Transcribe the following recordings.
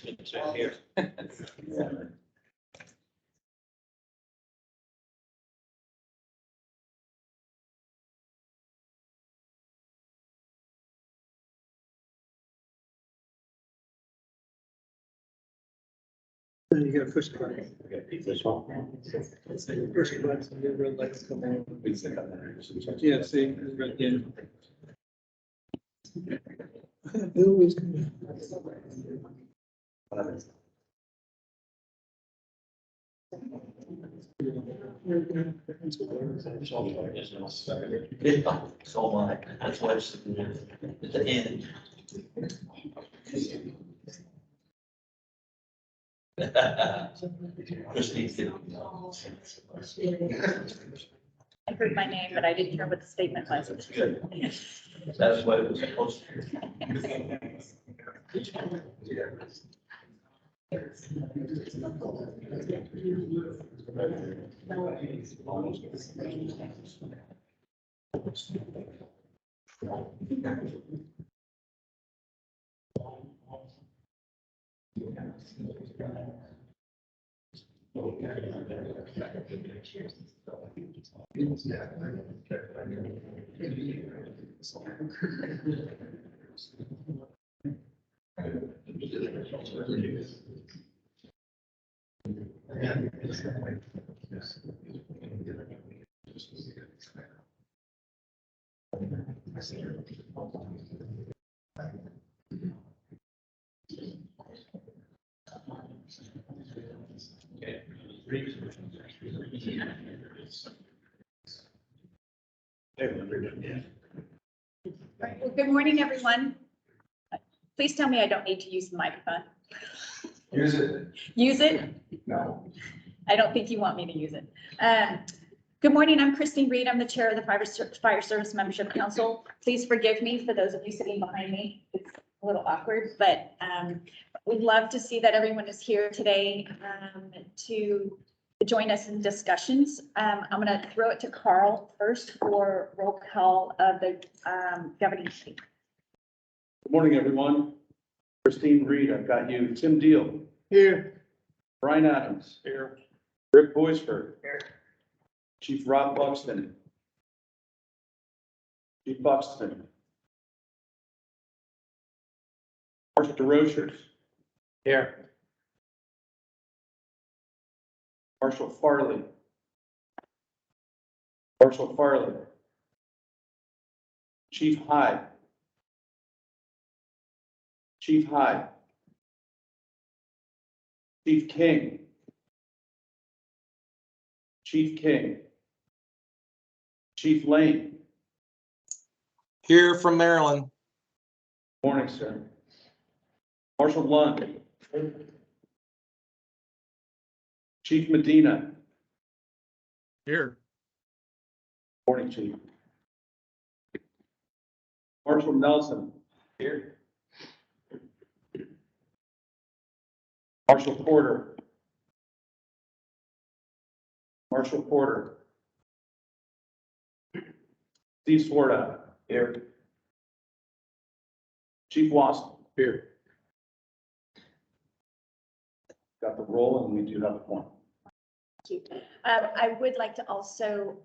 It's right here. You gotta push the button. This one. Push the button, so the red lights come on. Yeah, see, it's right there. It always comes. So much, that's why it's at the end. Christine. I heard my name, but I didn't hear what the statement was. That's what it was supposed to. Well, good morning, everyone. Please tell me I don't need to use the microphone. Use it. Use it? No. I don't think you want me to use it. Good morning, I'm Christine Reed. I'm the chair of the Fire Service Membership Council. Please forgive me for those of you sitting behind me. It's a little awkward, but we'd love to see that everyone is here today to join us in discussions. I'm going to throw it to Carl first for roll call of the governing committee. Good morning, everyone. Christine Reed, I've got you. Tim Diehl. Here. Brian Adams. Here. Rick Boisford. Here. Chief Rob Buxton. Chief Buxton. Marshal Desrochers. Here. Marshal Farley. Marshal Farley. Chief Hyde. Chief Hyde. Chief King. Chief King. Chief Lane. Here from Maryland. Morning, sir. Marshal Lund. Chief Medina. Here. Morning, Chief. Marshal Nelson. Here. Marshal Porter. Marshal Porter. Steve Swarthout. Here. Chief Wassom. Here. Got the roll, and we do have a quorum. Thank you. I would like to also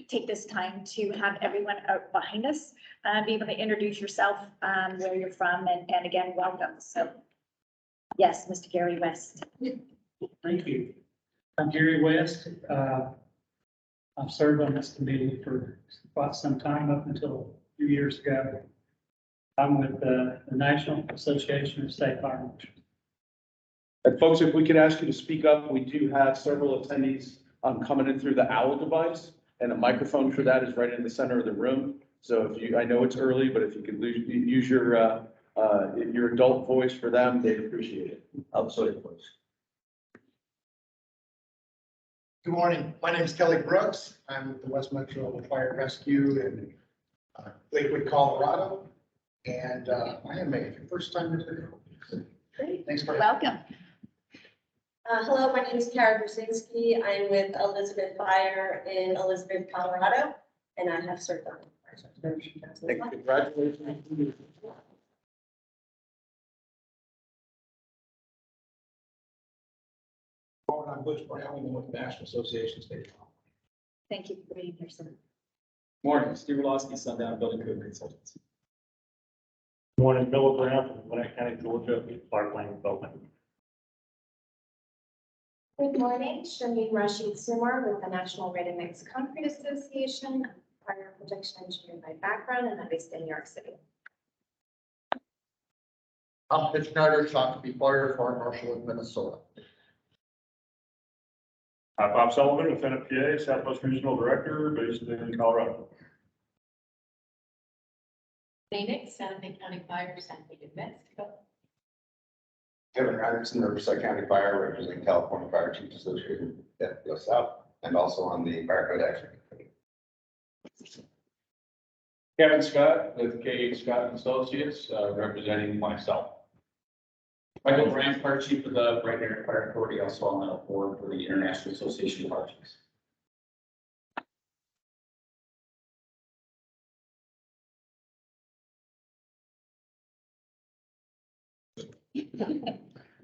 take this time to have everyone out behind us be able to introduce yourself, where you're from, and again, welcome. So, yes, Mr. Gary West. Thank you. I'm Gary West. I've served on this committee for quite some time, up until a few years ago. I'm with the National Association of State Fire Marshals. And folks, if we could ask you to speak up, we do have several attendees coming in through the OWL device, and a microphone for that is right in the center of the room. So if you, I know it's early, but if you could use your adult voice for them, they'd appreciate it. Outside voice. Good morning. My name is Kelly Brooks. I'm with the West Metro Fire Rescue in Lakewood, Colorado. And I am a first-time visitor. Great. Thanks for Welcome. Hello, my name is Kara Brzezinski. I'm with Elizabeth Fire in Elizabeth, Colorado, and I have served on the Fire Service Membership Council as well. Congratulations. I'm Butch Brown, and with the National Association of State Law. Thank you for being here, sir. Morning, Steve Orlowski, Sundown Building Code Consultants. Morning, Bill Brown from Gwinnett County, Georgia, Parkland Development. Good morning, Shameen Rashid Sumar with the National Ready Mix Concrete Association, fire protection engineer by background, and I'm based in New York City. I'm Pitch Snyder, Shakopee Fire Marshal in Minnesota. Bob Sullivan with NFPA, Southwest Regional Director, based in Colorado. Phoenix, Santa Fe County Fire, Santa Fe, New Mexico. Kevin Anderson, Riverside County Fire, representing California Fire Chiefs Association, South, and also on the Fire Code Action Committee. Kevin Scott with K. Scott and Associates, representing myself. Michael Brand, Fire Chief of the Bright Area Fire Authority, also on the board for the International Association of Fire Chiefs.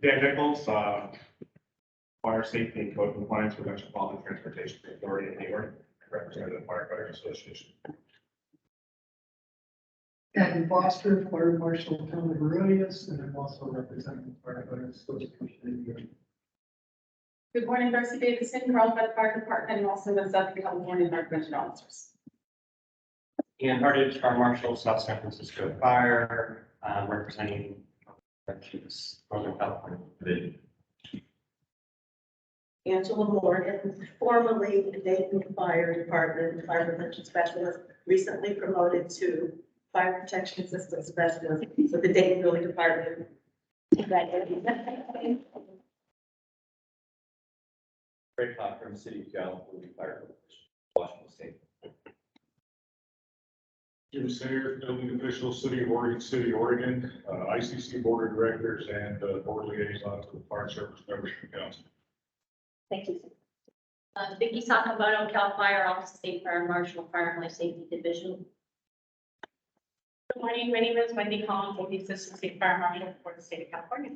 Dan Nichols, Fire Safety and Code Compliance for Metropolitan Transportation Authority in New York, representing the Firefighter Association. Captain Foster, Fire Marshal Town of Aurelius, and I'm also representing the Firefighter Association in New York. Good morning, Darcy Davidson, Carlsbad Fire Department, and also the Southern California Fire Prevention Officers. Ian Hardage, Fire Marshal, South San Francisco Fire, representing Northern California Division. Angela Morgan, formerly the Dayton Fire Department Fire Prevention Specialist, recently promoted to Fire Protection System Specialist with the Dayton Building Department. Great talk from the City of California Fire Prevention, Washington State. Jim Sayer, Building Official, City of Oregon, ICC Board of Directors, and Board Liaison to the Fire Service Membership Council. Thank you. Vicki Sakamoto, Cal Fire, Office of State Fire Marshal, Fire and Life Safety Division. Good morning, my name is Wendy Collins, I'm the Assistant State Fire Marshal for the State of California.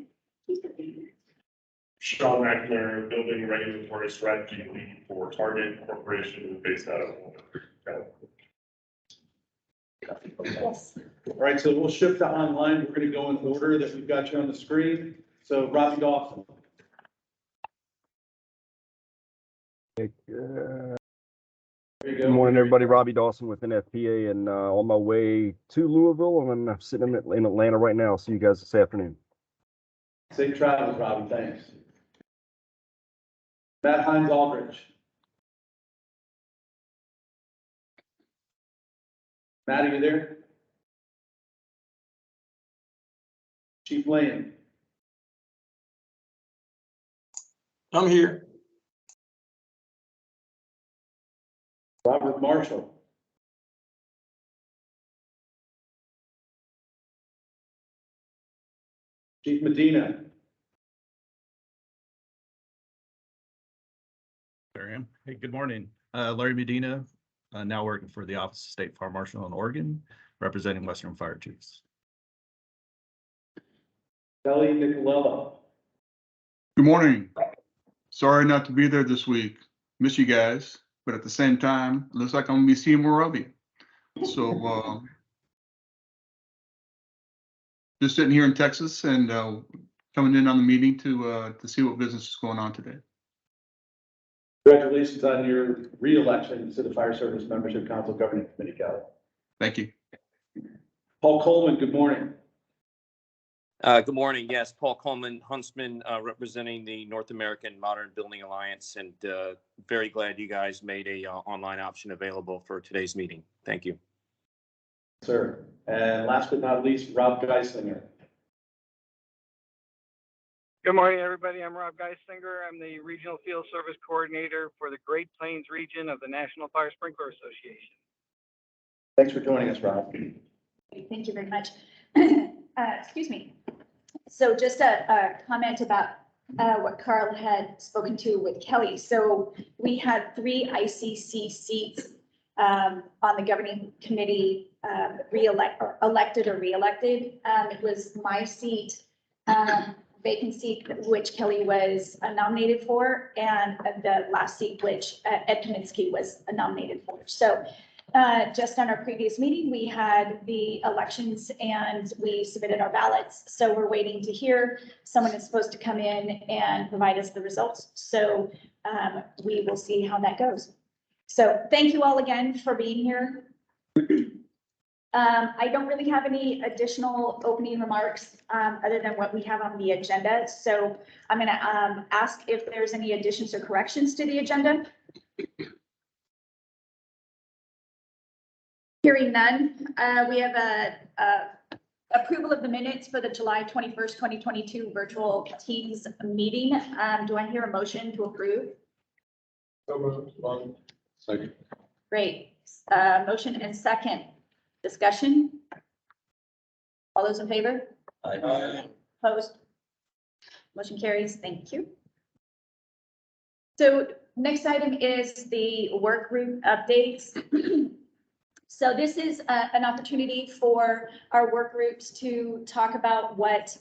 Sean McNair, Building Regulatory Strategy Lead for Target Corporation, based out of California. Yes. All right, so we'll shift to online. We're going to go in order that we've got you on the screen. So Robbie Dawson. Good morning, everybody. Robbie Dawson with NFPA, and on my way to Louisville, and I'm sitting in Atlanta right now. I'll see you guys this afternoon. Safe travels, Robbie. Thanks. Matt Hines Aldrich. Matt, are you there? Chief Lane. I'm here. Robert Marshall. Chief Medina. There I am. Hey, good morning. Larry Medina, now working for the Office of State Fire Marshal in Oregon, representing Western Fire Chiefs. Kelly Nicolella. Good morning. Sorry not to be there this week. Miss you guys, but at the same time, it looks like I'm gonna be seeing more of you. So just sitting here in Texas and coming in on the meeting to see what business is going on today. Congratulations on your re-election to the Fire Service Membership Council Governing Committee, Kelly. Thank you. Paul Coleman, good morning. Good morning. Yes, Paul Coleman, Huntsman, representing the North American Modern Building Alliance, and very glad you guys made a online option available for today's meeting. Thank you. Sir. And last but not least, Rob Geisinger. Good morning, everybody. I'm Rob Geisinger. I'm the Regional Field Service Coordinator for the Great Plains region of the National Fire Sprinkler Association. Thanks for joining us, Rob. Thank you very much. Excuse me. So just a comment about what Carl had spoken to with Kelly. So we had 3 ICC seats on the governing committee elected or re-elected. It was my seat, vacancy which Kelly was nominated for, and the last seat which Ed Kaminsky was nominated for. So just on our previous meeting, we had the elections and we submitted our ballots. So we're waiting to hear. Someone is supposed to come in and provide us the results. So we will see how that goes. So thank you all again for being here. I don't really have any additional opening remarks other than what we have on the agenda. So I'm going to ask if there's any additions or corrections to the agenda. Hearing none, we have a approval of the minutes for the July 21st, 2022 virtual Teams meeting. Do I hear a motion to approve? So moved. Second. Great. Motion and second. Discussion? All those in favor? Aye. Opposed? Motion carries. Thank you. So next item is the work group updates. So this is an opportunity for our work groups to talk about what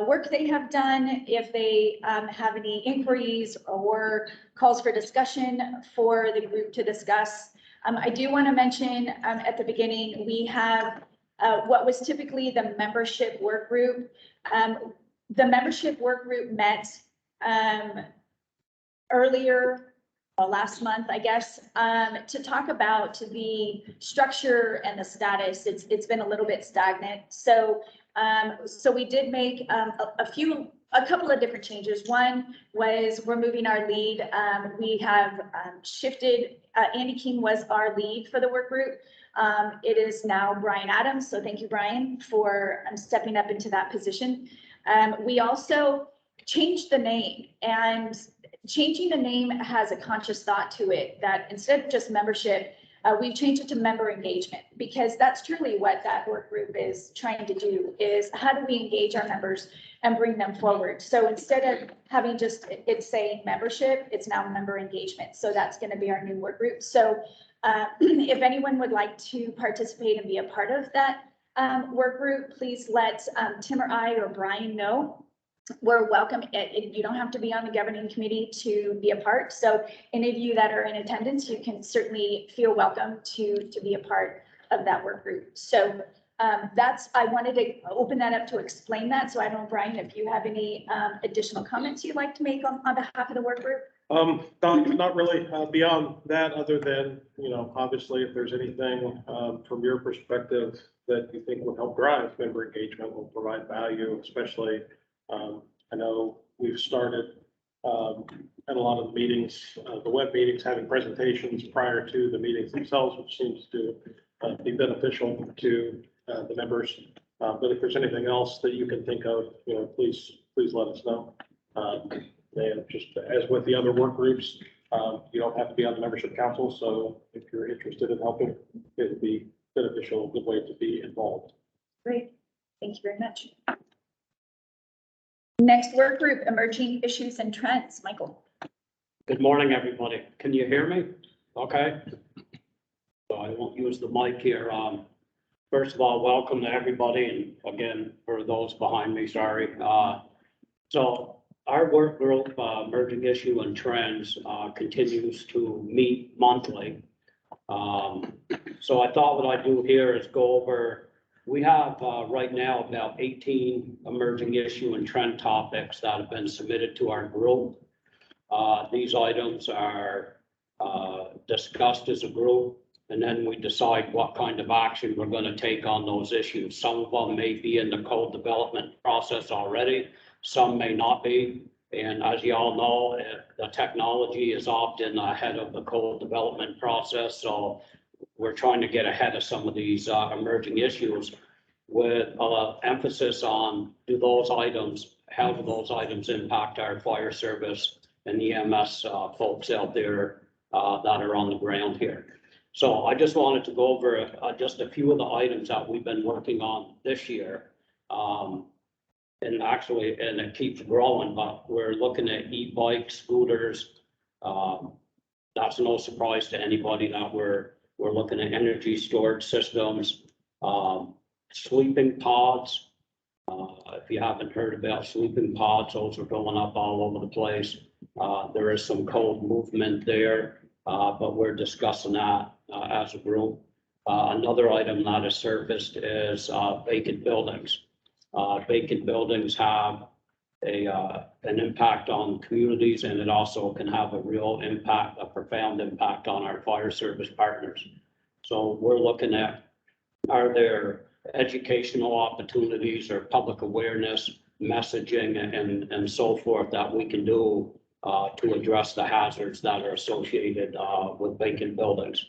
work they have done, if they have any inquiries or calls for discussion for the group to discuss. I do want to mention at the beginning, we have what was typically the membership work group. The membership work group met earlier last month, I guess, to talk about the structure and the status. It's been a little bit stagnant. So we did make a couple of different changes. One was we're moving our lead. We have shifted, Andy King was our lead for the work group. It is now Brian Adams. So thank you, Brian, for stepping up into that position. We also changed the name, and changing the name has a conscious thought to it that instead of just membership, we've changed it to member engagement, because that's truly what that work group is trying to do, is how do we engage our members and bring them forward. So instead of having just it saying membership, it's now member engagement. So that's going to be our new work group. So if anyone would like to participate and be a part of that work group, please let Tim or I or Brian know. We're welcome. You don't have to be on the governing committee to be a part. So any of you that are in attendance, you can certainly feel welcome to be a part of that work group. So I wanted to open that up to explain that. So I don't know, Brian, if you have any additional comments you'd like to make on behalf of the work group? Not really beyond that, other than, obviously if there's anything from your perspective that you think would help drive member engagement, will provide value, especially I know we've started at a lot of the meetings, the web meetings, having presentations prior to the meetings themselves, which seems to be beneficial to the members. But if there's anything else that you can think of, please let us know. And just as with the other work groups, you don't have to be on the membership council. So if you're interested in helping, it would be beneficial, a good way to be involved. Great. Thank you very much. Next work group, emerging issues and trends. Michael. Good morning, everybody. Can you hear me? Okay. So I won't use the mic here. First of all, welcome to everybody. And again, for those behind me, sorry. So our work group, emerging issue and trends, continues to meet monthly. So I thought what I'd do here is go over. We have right now about 18 emerging issue and trend topics that have been submitted to our group. These items are discussed as a group, and then we decide what kind of action we're going to take on those issues. Some of them may be in the code development process already, some may not be. And as you all know, the technology is often ahead of the code development process. So we're trying to get ahead of some of these emerging issues with emphasis on how do those items impact our fire service and EMS folks out there that are on the ground here. So I just wanted to go over just a few of the items that we've been working on this year. And it keeps growing, but we're looking at e-bikes, scooters. That's no surprise to anybody that we're looking at energy storage systems, sleeping pods, If you haven't heard about sleeping pods, those are going up all over the place. There is some cold movement there, but we're discussing that as a group. Another item that has surfaced is vacant buildings. Vacant buildings have an impact on communities, and it also can have a real impact, a profound impact on our fire service partners. So we're looking at, are there educational opportunities or public awareness, messaging and so forth that we can do to address the hazards that are associated with vacant buildings.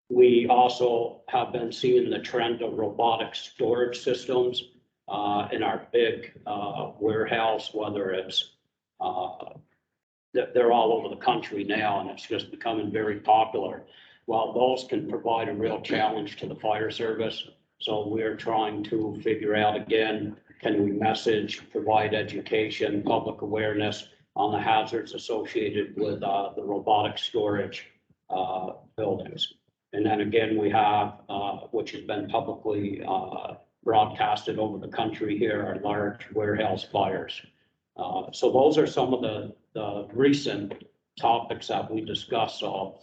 We also have been seeing the trend of robotic storage systems in our big warehouse, whether it's they're all over the country now, and it's just becoming very popular. While those can provide a real challenge to the fire service, so we're trying to figure out again, can we message, provide education, public awareness on the hazards associated with the robotic storage buildings. And then again, we have, which has been publicly broadcasted over the country here, our large warehouse fires. So those are some of the recent topics that we discussed. So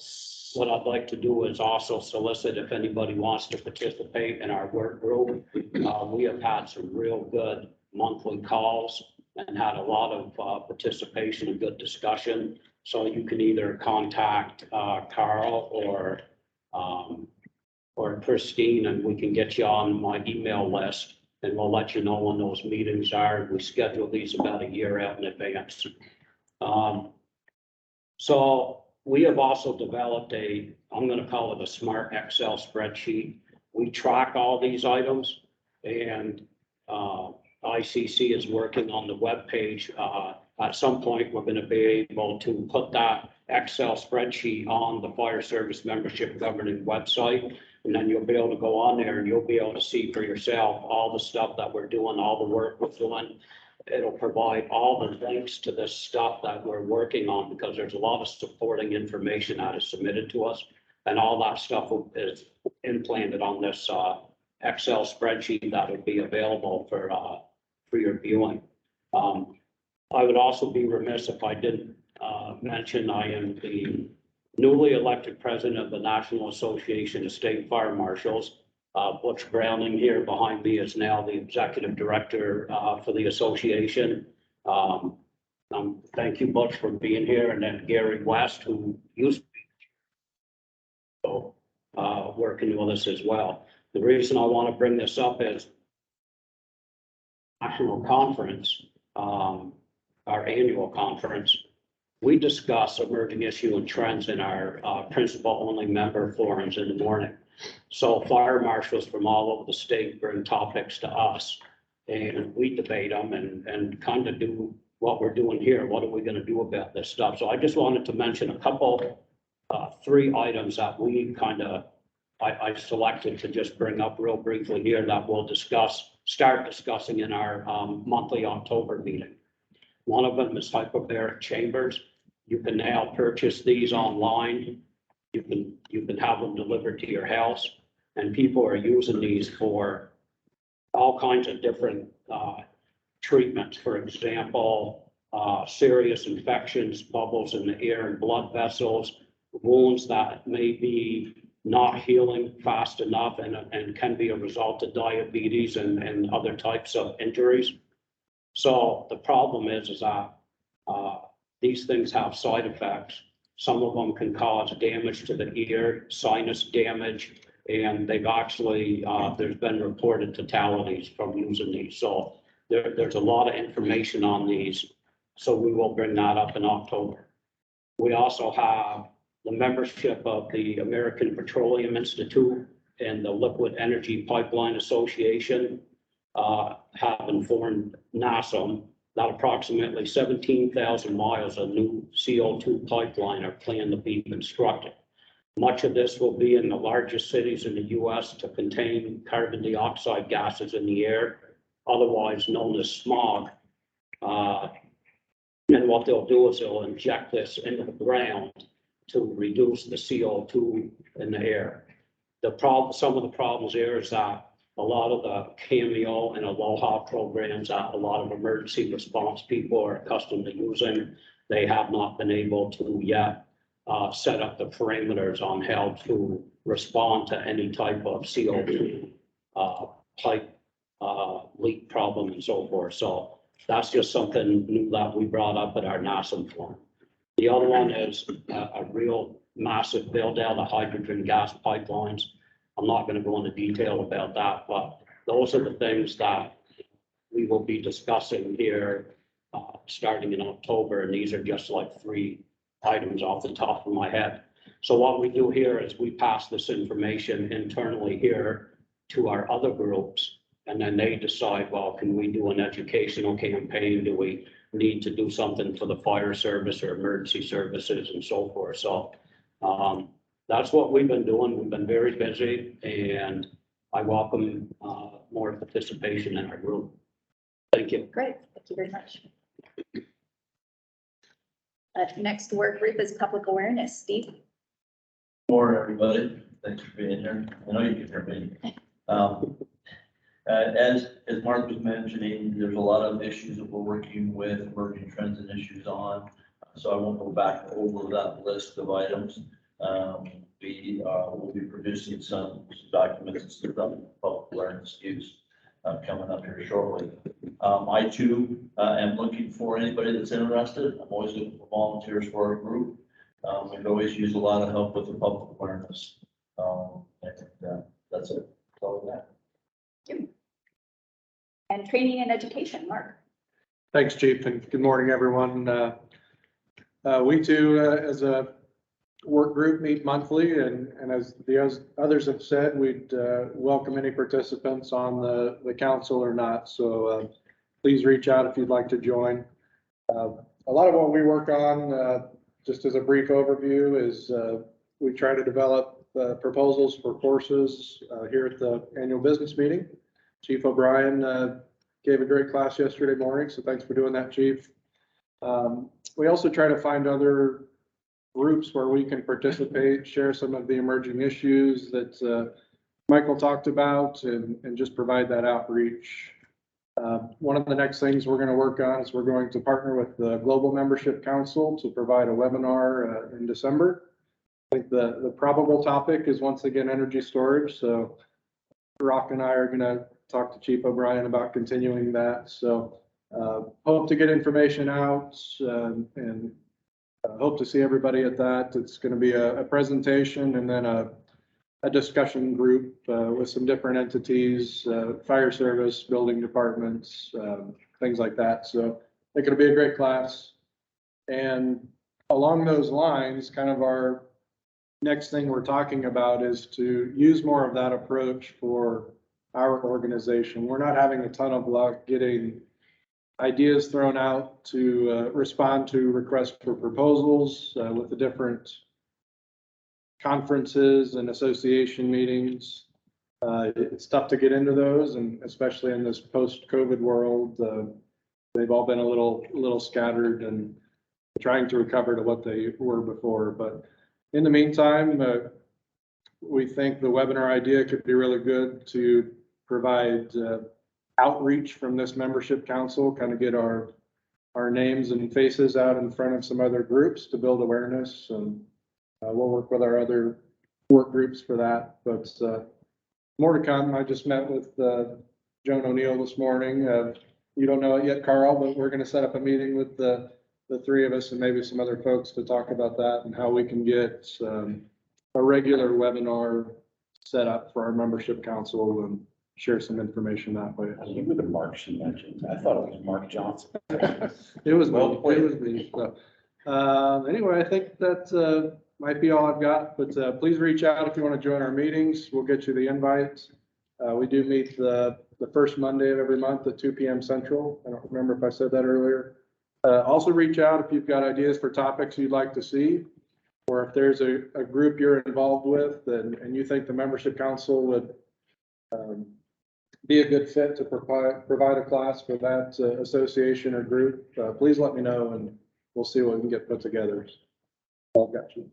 what I'd like to do is also solicit if anybody wants to participate in our work group. We have had some real good monthly calls and had a lot of participation and good discussion. So you can either contact Carl or Christine, and we can get you on my email list, and we'll let you know when those meetings are. We schedule these about a year out in advance. So we have also developed I'm going to call it a smart Excel spreadsheet. We track all these items, and ICC is working on the webpage. At some point, we're going to be able to put that Excel spreadsheet on the fire service membership governing website. And then you'll be able to go on there and you'll be able to see for yourself all the stuff that we're doing, all the work we're doing. It'll provide all the links to this stuff that we're working on, because there's a lot of supporting information that is submitted to us. And all that stuff is implanted on this Excel spreadsheet that will be available for your viewing. I would also be remiss if I didn't mention I am the newly elected president of the National Association of State Fire Marshals. Butch Browning here behind me is now the executive director for the association. Thank you, Butch, for being here, and then Gary West, who used to be working with us as well. The reason I want to bring this up is national conference, our annual conference. We discuss emerging issue and trends in our principal-only member forums in the morning. So fire marshals from all over the state bring topics to us, and we debate them and kind of do what we're doing here. What are we going to do about this stuff? So I just wanted to mention a couple, 3 items that we I selected to just bring up real briefly here that we'll start discussing in our monthly October meeting. One of them is hyperbaric chambers. You can now purchase these online. You can have them delivered to your house, and people are using these for all kinds of different treatments. For example, serious infections, bubbles in the ear and blood vessels, wounds that may be not healing fast enough and can be a result of diabetes and other types of injuries. So the problem is that these things have side effects. Some of them can cause damage to the ear, sinus damage, and they've actually, there's been reported fatalities from using these. So there's a lot of information on these. So we will bring that up in October. We also have the membership of the American Petroleum Institute and the Liquid Energy Pipeline Association have informed NASM that approximately 17,000 miles of new CO2 pipeline are planned to be constructed. Much of this will be in the largest cities in the U.S. to contain carbon dioxide gases in the air, otherwise known as smog. And what they'll do is they'll inject this into the ground to reduce the CO2 in the air. Some of the problems here is that a lot of the Cameo and Aloha programs that a lot of emergency response people are accustomed to using, they have not been able to yet set up the parameters on how to respond to any type of CO2 pipe leak problem and so forth. So that's just something new that we brought up at our NASM forum. The other one is a real massive build out of hydrogen gas pipelines. I'm not going to go into detail about that, but those are the things that we will be discussing here starting in October. And these are just like 3 items off the top of my head. So what we do here is we pass this information internally here to our other groups, and then they decide, well, can we do an educational campaign? Do we need to do something for the fire service or emergency services and so forth? So that's what we've been doing. We've been very busy, and I welcome more participation in our group. Thank you. Great, thank you very much. Next work group is public awareness. Steve? Morning, everybody. Thanks for being here. I know you can hear me. As Mark was mentioning, there's a lot of issues that we're working with, emerging trends and issues on. So I won't go back over that list of items. We will be producing some documents and stuff, public awareness use coming up here shortly. I too am looking for anybody that's interested. I'm always looking for volunteers for our group. We could always use a lot of help with the public awareness. That's it. That's all we got. And training and education, Mark. Thanks, Chief, and good morning, everyone. We too, as a work group, meet monthly, and as the others have said, we'd welcome any participants on the council or not. So please reach out if you'd like to join. A lot of what we work on, just as a brief overview, is we try to develop proposals for courses here at the annual business meeting. Chief O'Brien gave a great class yesterday morning, so thanks for doing that, Chief. We also try to find other groups where we can participate, share some of the emerging issues that Michael talked about, and just provide that outreach. One of the next things we're going to work on is we're going to partner with the Global Membership Council to provide a webinar in December. I think the probable topic is once again energy storage. So Rock and I are going to talk to Chief O'Brien about continuing that. So hope to get information out and hope to see everybody at that. It's going to be a presentation and then a discussion group with some different entities, fire service, building departments, things like that. So I think it'll be a great class. And along those lines, kind of our next thing we're talking about is to use more of that approach for our organization. We're not having a ton of luck getting ideas thrown out to respond to requests for proposals with the different conferences and association meetings. It's tough to get into those, and especially in this post-COVID world, they've all been a little scattered and trying to recover to what they were before. But in the meantime, we think the webinar idea could be really good to provide outreach from this membership council, kind of get our names and faces out in front of some other groups to build awareness. And we'll work with our other work groups for that, but more to come. I just met with Joan O'Neill this morning. You don't know it yet, Carl, but we're going to set up a meeting with the 3 of us and maybe some other folks to talk about that and how we can get a regular webinar set up for our membership council and share some information that way. You were the Mark she mentioned. I thought it was Mark Johnson. It was me. So, anyway, I think that might be all I've got, but please reach out if you want to join our meetings. We'll get you the invite. We do meet the first Monday of every month at 2 p.m. Central. I don't remember if I said that earlier. Also reach out if you've got ideas for topics you'd like to see, or if there's a group you're involved with and you think the membership council would be a good fit to provide a class for that association or group, please let me know and we'll see what we can get put together. I've got you.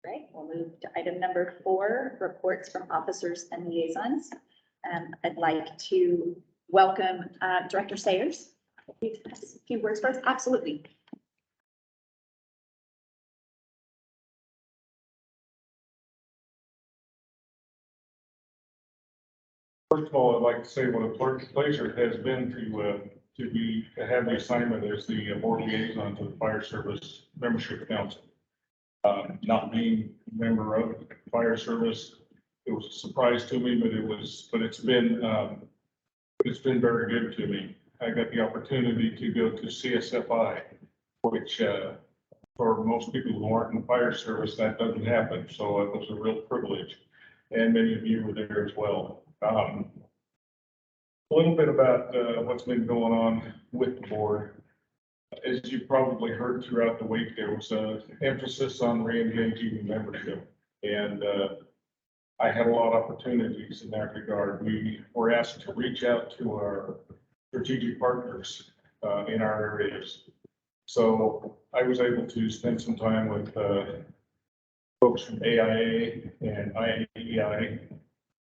Right, we'll move to item number 4, reports from officers and liaisons. I'd like to welcome Director Sayers. A few words first, absolutely. First of all, I'd like to say what a pleasure it has been to have the assignment as the board liaison to the Fire Service Membership Council. Not being a member of the Fire Service, it was a surprise to me, but it's been very good to me. I got the opportunity to go to CSFI, which for most people who aren't in the fire service, that doesn't happen. So it was a real privilege, and many of you were there as well. A little bit about what's been going on with the board. As you probably heard throughout the week, there was an emphasis on re-engaging the membership, and I had a lot of opportunities in that regard. We were asked to reach out to our strategic partners in our areas. So I was able to spend some time with folks from AIA and IAEI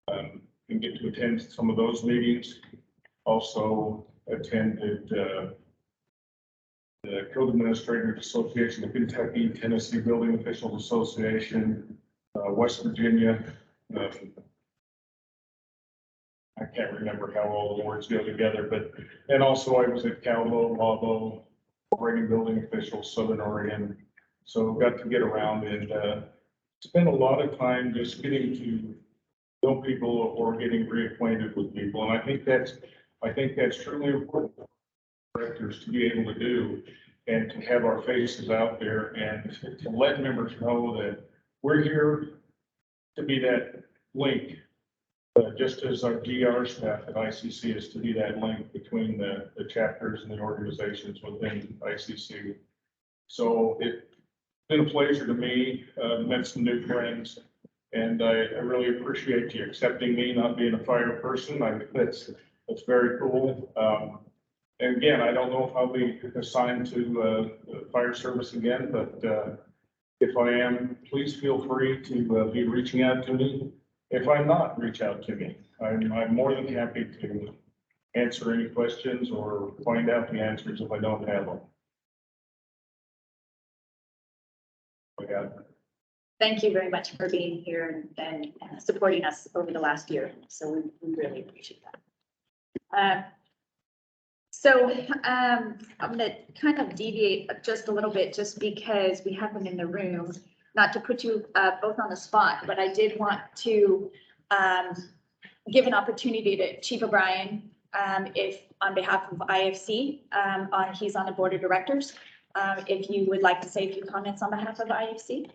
and get to attend some of those meetings. Also attended the Code Administrators Association of Kentucky, Tennessee Building Officials Association, West Virginia. I can't remember how all the words go together, but, and also I was at CalVo, LAVO, Oregon Building Officials, Southern Oregon. So got to get around and spend a lot of time just getting to know people or getting reacquainted with people. And I think that's truly important for directors to be able to do, and to have our faces out there and to let members know that we're here to be that link. Just as our GR staff at ICC is to be that link between the chapters and the organizations within ICC. So it's been a pleasure to me, met some new friends, and I really appreciate you accepting me, not being a fire person. That's very cool. And again, I don't know if I'll be assigned to the fire service again, but if I am, please feel free to be reaching out to me. If I'm not, reach out to me. I'm more than happy to answer any questions or find out the answers if I don't have them. Thank you very much for being here and supporting us over the last year. So we really appreciate that. I'm going to kind of deviate just a little bit, just because we have them in the room. Not to put you both on the spot, but I did want to give an opportunity to Chief O'Brien, if on behalf of IFC, he's on the board of directors, if you would like to say a few comments on behalf of IFC.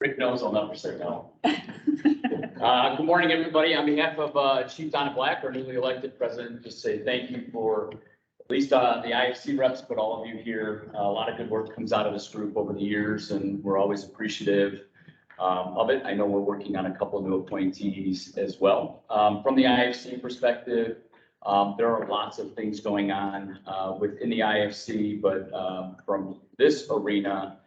Rick knows I'll never say no. Good morning, everybody. On behalf of Chief Donna Black, our newly elected president, just say thank you for at least the IFC reps, but all of you here. A lot of good work comes out of this group over the years, and we're always appreciative of it. I know we're working on a couple of new appointees as well. From the IFC perspective, there are lots of things going on within the IFC, but from this arena,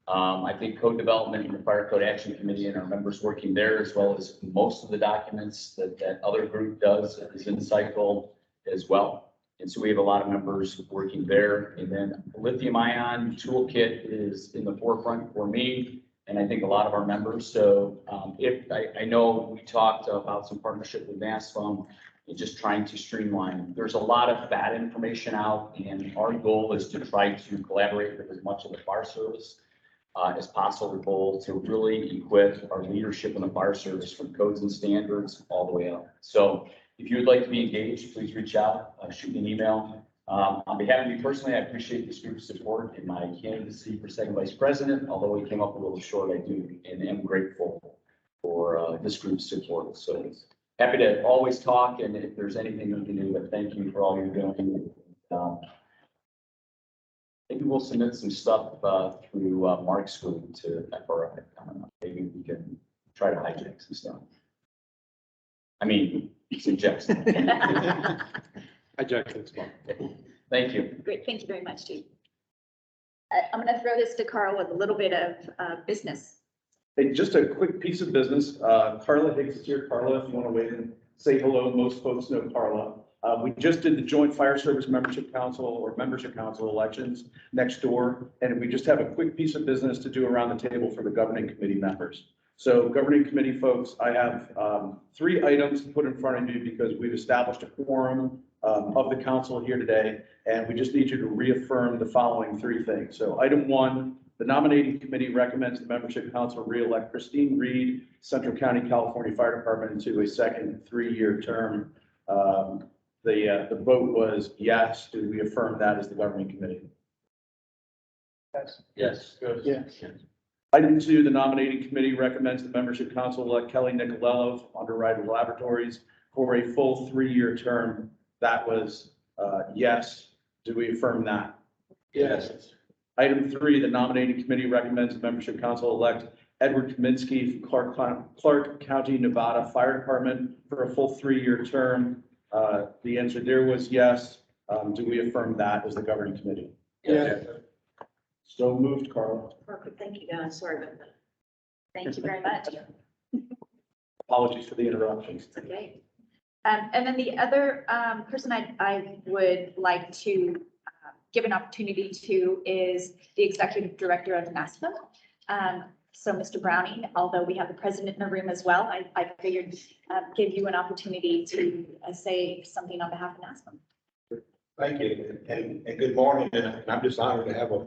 I think code development and the Fire Code Action Committee and our members working there, as well as most of the documents that other group does, is in cycle as well. And so we have a lot of members working there. And then lithium ion toolkit is in the forefront for me, and I think a lot of our members. So I know we talked about some partnership with Wassom and just trying to streamline. There's a lot of bad information out, and our goal is to try to collaborate with as much of the fire service as possible to really equip our leadership in the fire service from codes and standards all the way up. So if you would like to be engaged, please reach out, shoot me an email. On behalf of me personally, I appreciate this group's support in my candidacy for second vice president. Although we came up a little short, I do and am grateful for this group's support. So happy to always talk, and if there's anything we can do, but thank you for all you're doing. Maybe we'll submit some stuff through Mark's group to FRI. Maybe we can try to hijack some stuff. I mean, suggest. Hijack is fun. Thank you. Great, thank you very much, Chief. I'm going to throw this to Carl with a little bit of business. Hey, just a quick piece of business. Carla Hicks is here. Carla, if you want to wait and say hello, most folks know Carla. We just did the Joint Fire Service Membership Council or Membership Council elections next door, and we just have a quick piece of business to do around the table for the governing committee members. So governing committee folks, I have 3 items to put in front of you because we've established a quorum of the council here today, and we just need you to reaffirm the following 3 things. So item 1, the nominating committee recommends the membership council re-elect Christine Reed, Central County, California Fire Department, into a second 3-year term. The vote was yes. Do we affirm that as the governing committee? Yes. Yes. Yes. Item 2, the nominating committee recommends the membership council elect Kelly Nicolello of Underwriter Laboratories for a full 3-year term. That was yes. Do we affirm that? Yes. Item 3, the nominating committee recommends the membership council elect Edward Kaminsky from Clark County, Nevada Fire Department for a full 3-year term. The answer there was yes. Do we affirm that as the governing committee? Yes. So moved, Carla. Perfect, thank you guys, sorry about that. Thank you very much. Apologies for the interruptions. Okay. And then the other person I would like to give an opportunity to is the executive director of NASFA. So Mr. Browning, although we have the president in the room as well, I figured give you an opportunity to say something on behalf of NASFA. Thank you, and good morning, and I'm just honored to have a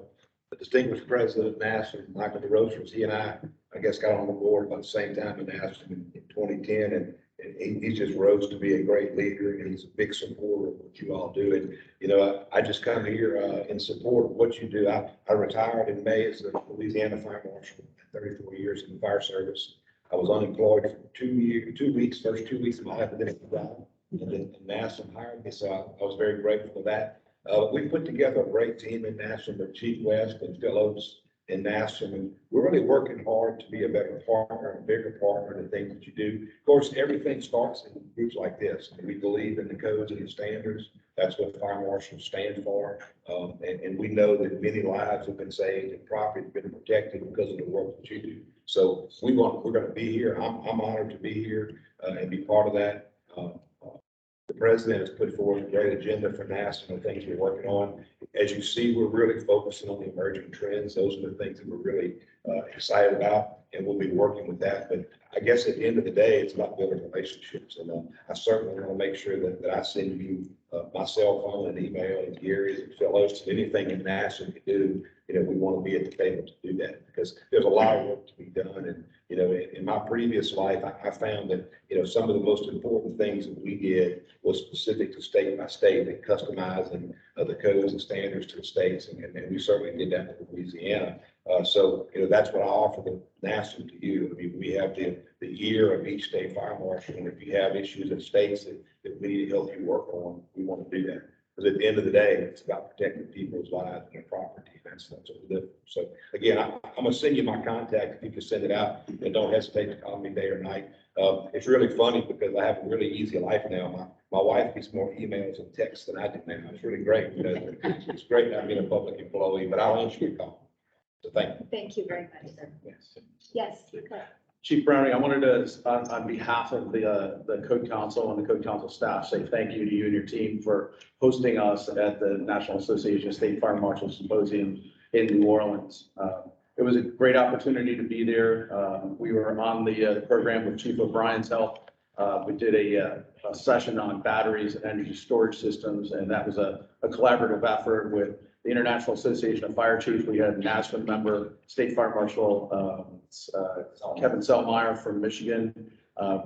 distinguished president of NASFA, Michael Desrochers. He and I guess, got on the board about the same time in NASFA in 2010, and he just rose to be a great leader, and he's a big supporter of what you all do. And, you know, I just come here in support of what you do. I retired in May as a Louisiana Fire Marshal, 34 years in the fire service. I was unemployed for 2 weeks, first 2 weeks of my life, and then it died. And then NASFA hired me, so I was very grateful for that. We put together a great team in NASFA with Chief West and fellows in NASFA, and we're really working hard to be a better partner, a bigger partner in the things that you do. Of course, everything starts in groups like this. We believe in the codes and the standards. That's what fire marshals stand for. And we know that many lives have been saved and property has been protected because of the work that you do. So we're going to be here. I'm honored to be here and be part of that. The president has put forward a great agenda for NASFA and the things we're working on. As you see, we're really focusing on the emerging trends. Those are the things that we're really excited about, and we'll be working with that. But I guess at the end of the day, it's about building relationships. And I certainly want to make sure that I send you my cell phone and email and Gary's and fellows to anything in NASFA can do. You know, we want to be at the table to do that because there's a lot of work to be done. And, you know, in my previous life, I found that, you know, some of the most important things that we did was specific to state by state and customizing the codes and standards to the states. And we certainly did that in Louisiana. So, you know, that's what I offer the NASFA to you. I mean, we have the year of each state fire marshal. And if you have issues in states that we need to help you work on, we want to do that. Because at the end of the day, it's about protecting people's lives and their property. That's what we live for. So again, I'm going to send you my contact if you can send it out, and don't hesitate to call me day or night. It's really funny because I have a really easy life now. My wife gets more emails and texts than I do now. It's really great. You know, it's great not being a public employee, but I'll answer your call. So thank you. Thank you very much, sir. Yes. Chief Browning, I wanted to, on behalf of the Code Council and the Code Council staff, say thank you to you and your team for hosting us at the National Association of State Fire Marshals Symposium in New Orleans. It was a great opportunity to be there. We were on the program with Chief O'Brien's help. We did a session on batteries and energy storage systems, and that was a collaborative effort with the International Association of Fire Chiefs. We had NASFA member, State Fire Marshal Kevin Selmeyer from Michigan.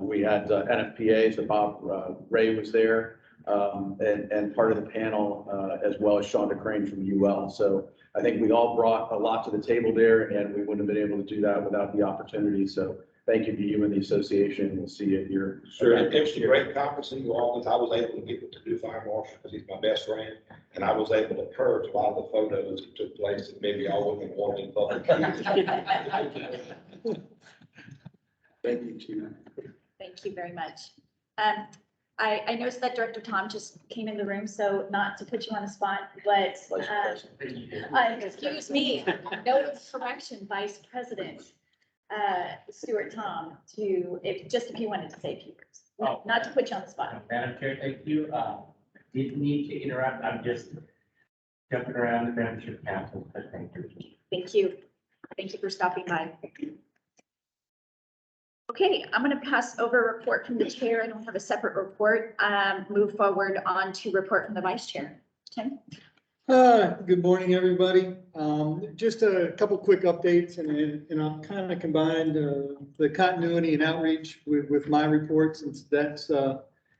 We had NFPA, so Bob Ray was there, and part of the panel, as well as Sean DeCrane from UL. So I think we all brought a lot to the table there, and we wouldn't have been able to do that without the opportunity. So thank you to you and the association. We'll see you at your. Sure. It was a great conference in New Orleans. I was able to get to do fire marshal because he's my best friend. And I was able to purge a lot of the photos that took place that maybe I wouldn't have wanted in public. Thank you, Chief. Thank you very much. I noticed that Director Tom just came in the room, so not to put you on the spot, but excuse me, no correction, Vice President. Stuart Tom to, if you wanted to say a few words, Oh. not to put you on the spot. Madam Chair, thank you. Didn't need to interrupt. I'm just jumping around the membership council, but thank you. Thank you. Thank you for stopping by. Okay, I'm going to pass over a report from the chair. I don't have a separate report. Move forward on to report from the vice chair. Tim? Good morning, everybody. Just a couple quick updates and I've kind of combined the continuity and outreach with my report, since that's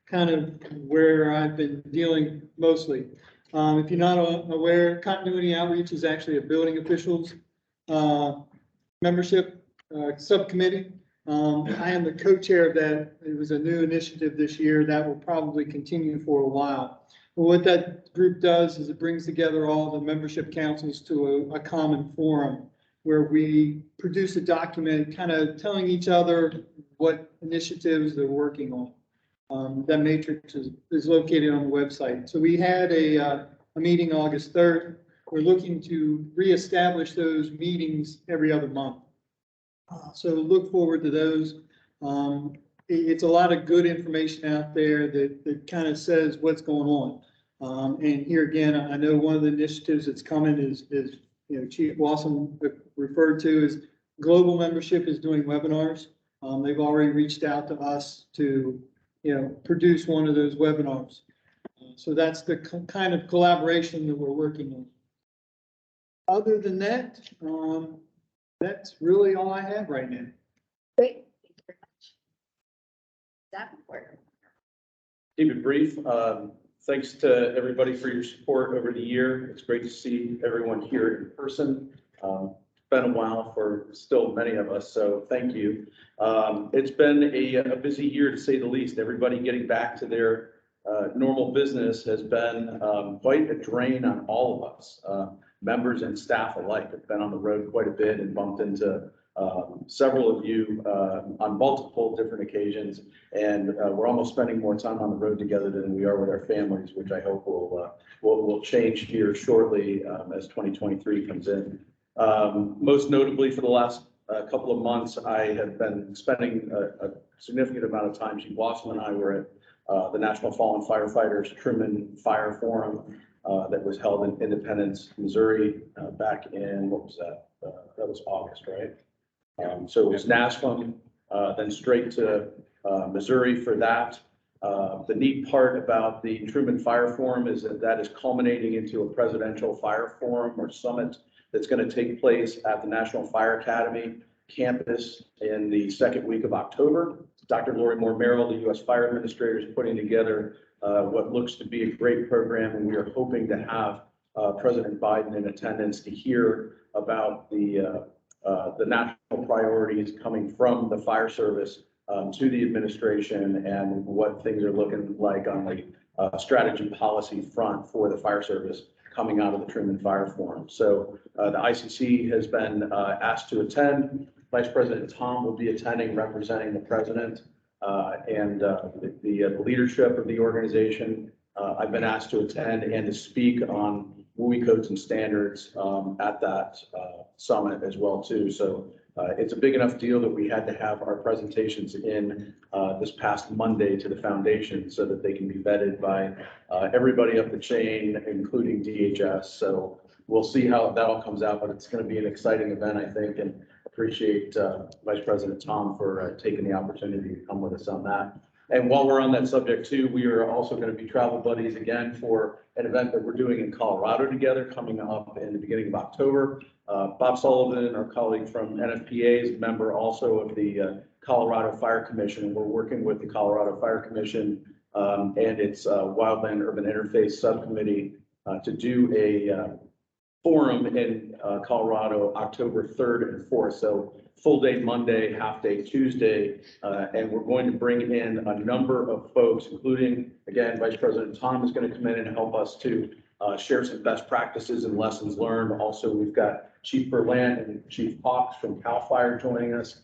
kind of where I've been dealing mostly. If you're not aware, continuity outreach is actually a building officials membership subcommittee. I am the co-chair of that. It was a new initiative this year that will probably continue for a while. But what that group does is it brings together all the membership councils to a common forum where we produce a document kind of telling each other what initiatives they're working on. That matrix is located on the website. So we had a meeting August 3rd. We're looking to reestablish those meetings every other month. So look forward to those. It's a lot of good information out there that kind of says what's going on. And here again, I know one of the initiatives that's coming is Chief Wassom referred to as global membership is doing webinars. They've already reached out to us to produce one of those webinars. So that's the kind of collaboration that we're working on. Other than that, that's really all I have right now. Great. Thank you very much. That report. Keep it brief. Thanks to everybody for your support over the year. It's great to see everyone here in person. It's been a while for still many of us, so thank you. It's been a busy year to say the least. Everybody getting back to their normal business has been quite a drain on all of us, members and staff alike. I've been on the road quite a bit and bumped into several of you on multiple different occasions, and we're almost spending more time on the road together than we are with our families, which I hope will change here shortly as 2023 comes in. Most notably, for the last couple of months, I have been spending a significant amount of time. Chief Wassom and I were at the National Fallen Firefighters Truman Fire Forum that was held in Independence, Missouri, back in, what was that? That was August, right? So it was NASFM, then straight to Missouri for that. The neat part about the Truman Fire Forum is that is culminating into a presidential fire forum or summit that's going to take place at the National Fire Academy campus in the second week of October. Dr. Lori Moore Merrill, the U.S. Fire Administrator, is putting together what looks to be a great program, and we are hoping to have President Biden in attendance to hear about the national priorities coming from the fire service to the administration and what things are looking like on the strategy policy front for the fire service coming out of the Truman Fire Forum. So the ICC has been asked to attend. Vice President Tom will be attending, representing the president and the leadership of the organization. I've been asked to attend and to speak on WUI codes and standards at that summit as well too. So it's a big enough deal that we had to have our presentations in this past Monday to the foundation so that they can be vetted by everybody up the chain, including DHS. So we'll see how that all comes out, but it's going to be an exciting event, I think, and appreciate Vice President Tom for taking the opportunity to come with us on that. And while we're on that subject too, we are also going to be travel buddies again for an event that we're doing in Colorado together coming up in the beginning of October. Bob Sullivan, our colleague from NFPA, is a member also of the Colorado Fire Commission. And we're working with the Colorado Fire Commission and its Wildland Urban Interface Subcommittee to do a forum in Colorado, October 3rd and 4th. So full day Monday, half day Tuesday. And we're going to bring in a number of folks, including, again, Vice President Tom is going to come in and help us to share some best practices and lessons learned. Also, we've got Chief Berland and Chief Hawks from CAL FIRE joining us.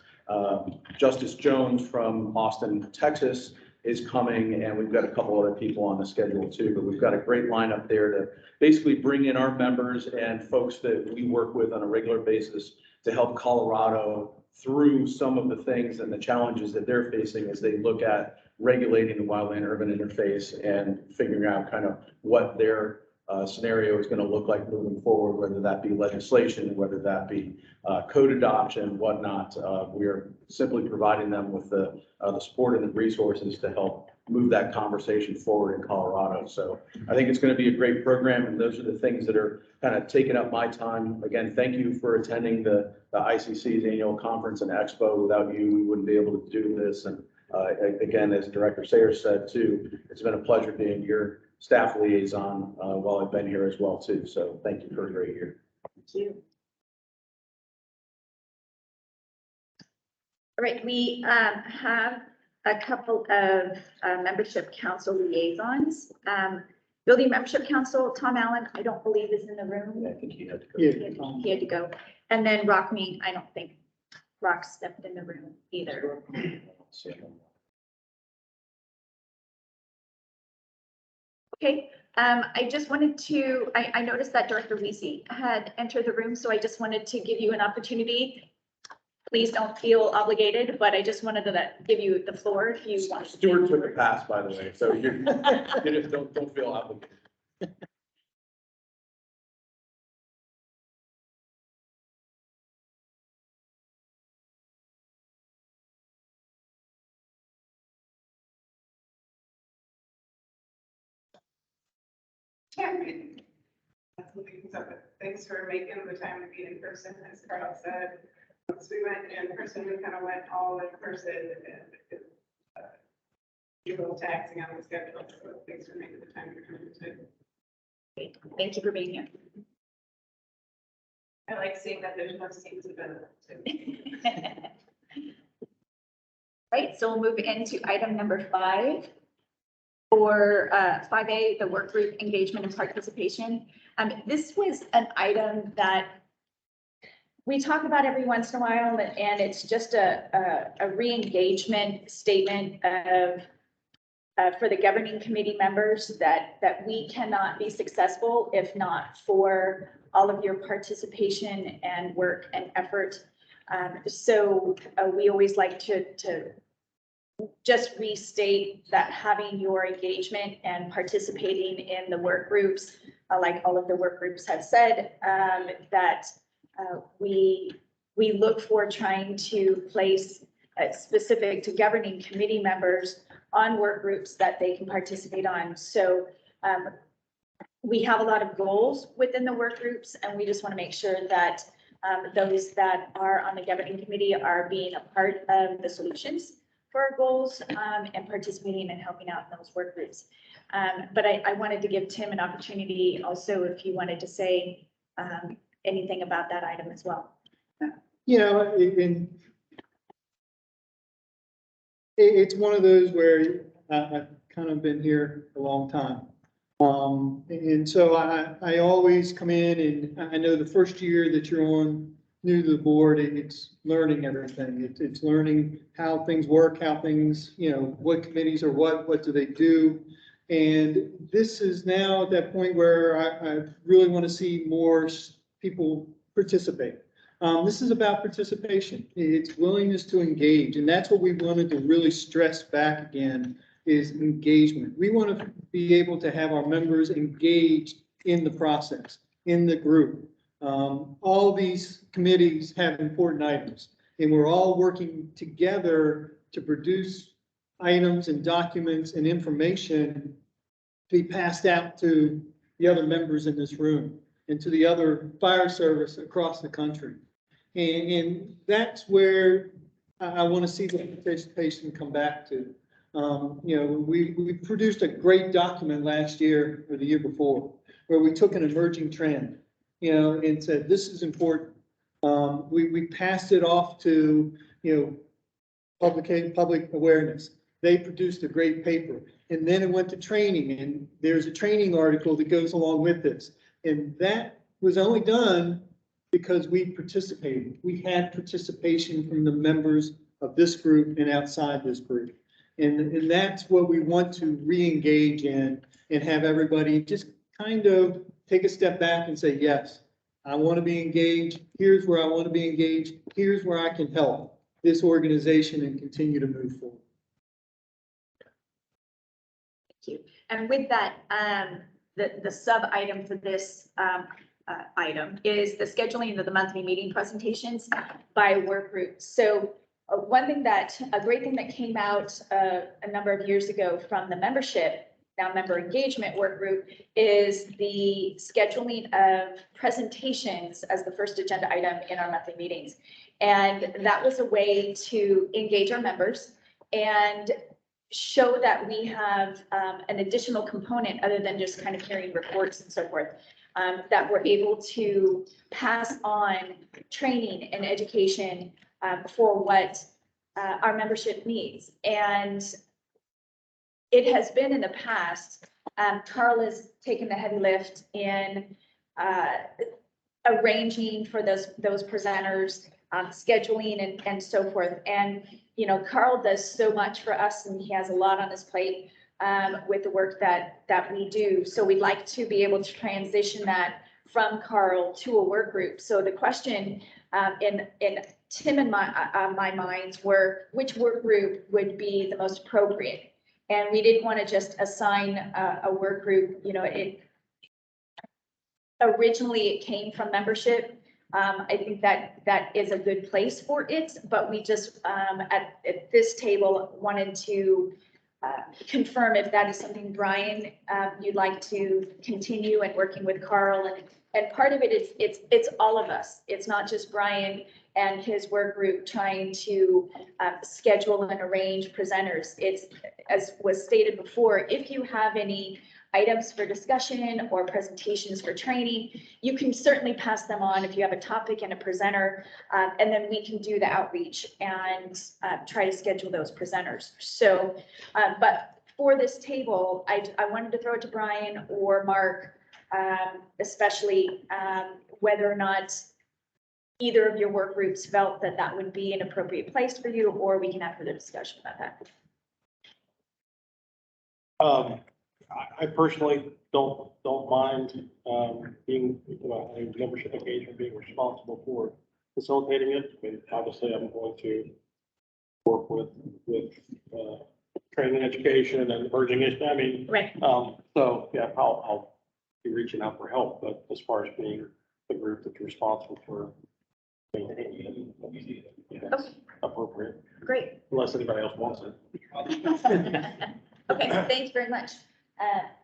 Justice Jones from Austin, Texas is coming, and we've got a couple other people on the schedule too, but we've got a great lineup there to basically bring in our members and folks that we work with on a regular basis to help Colorado through some of the things and the challenges that they're facing as they look at regulating the wildland urban interface and figuring out kind of what their scenario is going to look like moving forward, whether that be legislation, whether that be code adoption, whatnot. We are simply providing them with the support and the resources to help move that conversation forward in Colorado. So I think it's going to be a great program, and those are the things that are kind of taking up my time. Again, thank you for attending the ICC's annual conference and expo. Without you, we wouldn't be able to do this. And again, as Director Sayers said too, it's been a pleasure being your staff liaison while I've been here as well too. So thank you for a great year. Thank you. All right, we have a couple of membership council liaisons. Building Membership Council, Tom Allen, I don't believe is in the room. Yeah, I think he had to go. Yeah. He had to go. And then Rock Me, I don't think Rock stepped in the room either. Okay, I just wanted to, I noticed that Director Weesey had entered the room, so I just wanted to give you an opportunity. Please don't feel obligated, but I just wanted to give you the floor if you want. Stuart took a pass, by the way, so you just don't feel obligated. Thanks for making the time to be in person, as Carl said. Once we went in person, we kind of went all in person and a little taxing on the schedule. So thanks for making the time to come today. Thank you for being here. I like seeing that there's no seats available too. Right, so we'll move into item number 5. For 5A, the work group engagement and participation. This was an item that we talk about every once in a while, and it's just a re-engagement statement of for the governing committee members that we cannot be successful if not for all of your participation and work and effort. So we always like to just restate that having your engagement and participating in the work groups, like all of the work groups have said, that we look for trying to place specific to governing committee members on work groups that they can participate on. So we have a lot of goals within the work groups, and we just want to make sure that those that are on the governing committee are being a part of the solutions for our goals and participating and helping out in those work groups. But I wanted to give Tim an opportunity also if you wanted to say anything about that item as well. You know, it's one of those where I've kind of been here a long time. And so I always come in, and I know the first year that you're on new to the board, it's learning everything. It's learning how things work, how things, you know, what committees are what do they do. And this is now at that point where I really want to see more people participate. This is about participation. It's willingness to engage. And that's what we wanted to really stress back again is engagement. We want to be able to have our members engaged in the process, in the group. All these committees have important items, and we're all working together to produce items and documents and information to be passed out to the other members in this room and to the other fire service across the country. And that's where I want to see the participation come back to. You know, we produced a great document last year or the year before, where we took an emerging trend, you know, and said, this is important. We passed it off to, you know, public awareness. They produced a great paper, and then it went to training, and there's a training article that goes along with this. And that was only done because we participated. We had participation from the members of this group and outside this group. And that's what we want to re-engage in and have everybody just kind of take a step back and say, yes, I want to be engaged. Here's where I want to be engaged. Here's where I can help this organization and continue to move forward. Thank you. And with that, the sub item for this item is the scheduling of the monthly meeting presentations by work group. So a great thing that came out a number of years ago from the membership, now member engagement work group, is the scheduling of presentations as the first agenda item in our monthly meetings. And that was a way to engage our members and show that we have an additional component other than just kind of hearing reports and so forth, that we're able to pass on training and education for what our membership needs. And it has been in the past, Carl has taken the heavy lift in arranging for those presenters, scheduling and so forth. And, you know, Carl does so much for us and he has a lot on his plate with the work that we do. So we'd like to be able to transition that from Carl to a work group. So the question in Tim and my minds were, which work group would be the most appropriate? And we didn't want to just assign a work group. You know, originally it came from membership. I think that is a good place for it, but we just at this table wanted to confirm if that is something, Brian, you'd like to continue and working with Carl. And part of it is it's all of us. It's not just Brian and his work group trying to schedule and arrange presenters. It's, as was stated before, if you have any items for discussion or presentations for training, you can certainly pass them on if you have a topic and a presenter, and then we can do the outreach and try to schedule those presenters. So, but for this table, I wanted to throw it to Brian or Mark, especially whether or not either of your work groups felt that that would be an appropriate place for you, or we can have further discussion about that. I personally don't mind being, a membership engagement, being responsible for facilitating it. I mean, obviously, I'm going to work with training, education, and emerging issues. I mean, right. So yeah, I'll be reaching out for help. But as far as being the group that's responsible for maintaining it, Okay. appropriate. Great. Unless anybody else wants it. Okay, thanks very much.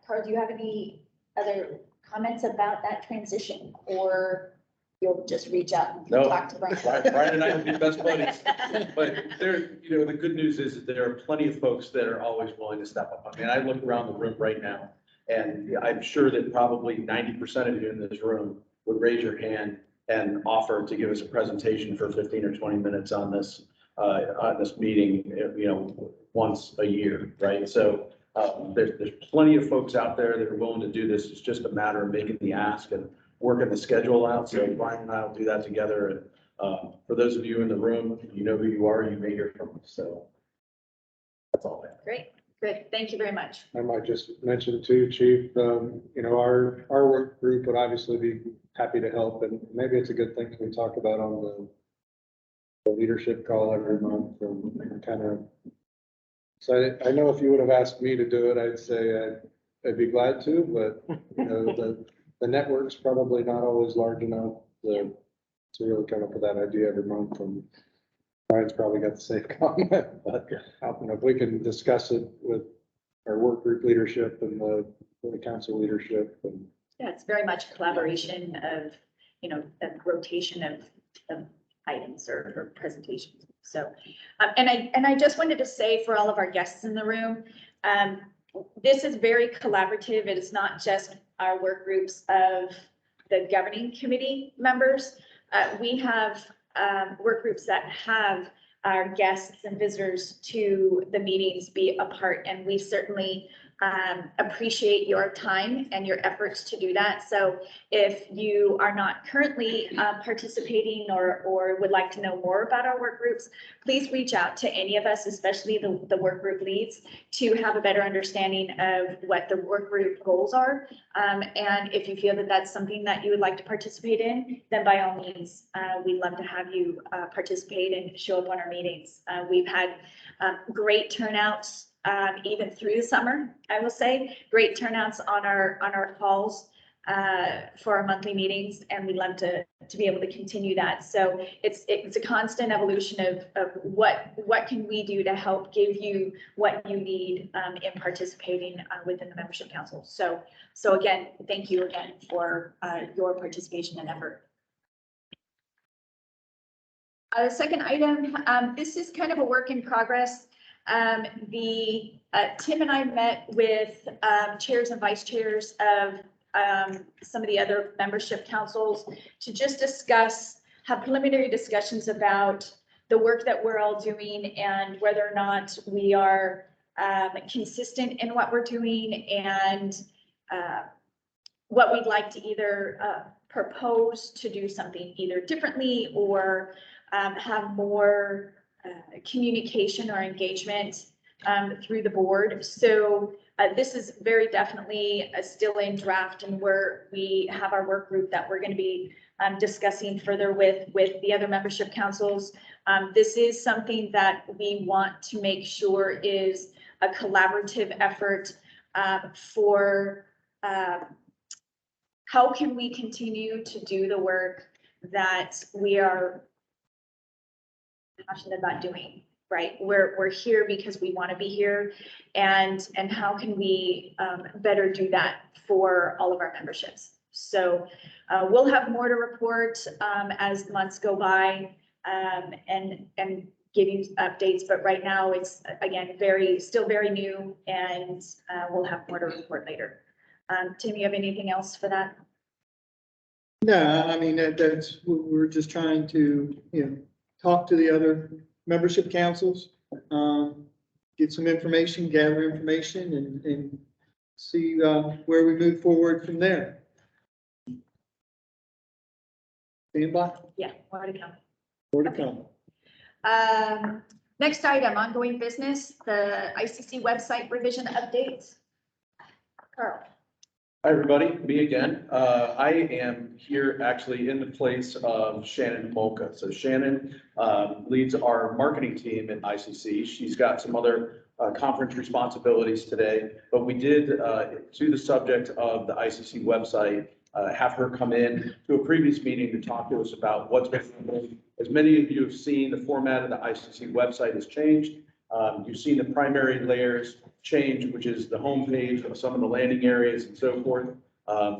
Carl, do you have any other comments about that transition, or you'll just reach out and talk to Brian? Brian and I will be best buddies. But there, the good news is that there are plenty of folks that are always willing to step up. I mean, I look around the room right now, and I'm sure that probably 90% of you in this room would raise your hand and offer to give us a presentation for 15 or 20 minutes on this meeting, once a year, right? So there's plenty of folks out there that are willing to do this. It's just a matter of making the ask and working the schedule out. So Brian and I will do that together. And for those of you in the room, you know who you are, you may hear from us. So that's all I have. Great, good. Thank you very much. I might just mention too, Chief, our work group would obviously be happy to help, and maybe it's a good thing we talk about on the leadership call every month and kind of. So I know if you would have asked me to do it, I'd say I'd be glad to, but the network's probably not always large enough to really come up with that idea every month. And Brian's probably got the same comment, but if we can discuss it with our work group leadership and the council leadership. And yeah, it's very much collaboration of, a rotation of items or presentations. So, and I just wanted to say for all of our guests in the room, this is very collaborative. It is not just our work groups of the governing committee members. We have work groups that have our guests and visitors to the meetings be a part, and we certainly appreciate your time and your efforts to do that. So if you are not currently participating or would like to know more about our work groups, please reach out to any of us, especially the work group leads, to have a better understanding of what the work group goals are. And if you feel that that's something that you would like to participate in, then by all means, we'd love to have you participate and show up on our meetings. We've had great turnouts even through the summer, I will say, great turnouts on our calls for our monthly meetings, and we'd love to be able to continue that. So it's a constant evolution of what can we do to help give you what you need in participating within the membership council. So again, thank you again for your participation and effort. The second item, this is kind of a work in progress. Tim and I met with chairs and vice chairs of some of the other membership councils to just have preliminary discussions about the work that we're all doing and whether or not we are consistent in what we're doing, and what we'd like to either propose to do something either differently or have more communication or engagement through the board. So this is very definitely still in draft, and we have our work group that we're going to be discussing further with the other membership councils. This is something that we want to make sure is a collaborative effort for how can we continue to do the work that we are passionate about doing, right? We're here because we want to be here, and how can we better do that for all of our memberships? So we'll have more to report as the months go by, and give you updates, but right now it's again still very new, and we'll have more to report later. Tim, you have anything else for that? No, I mean, that's, we're just trying to, talk to the other membership councils, get some information, gather information, and see where we move forward from there. Stand by? Yeah, more to come. More to come. Next item, ongoing business, the ICC website revision updates. Carl. Hi, everybody, me again. I am here actually in the place of Shannon Molka. So Shannon leads our marketing team at ICC. She's got some other conference responsibilities today, but we did, to the subject of the ICC website, have her come in to a previous meeting to talk to us about what's been happening. As many of you have seen, the format of the ICC website has changed. You've seen the primary layers change, which is the homepage of some of the landing areas and so forth.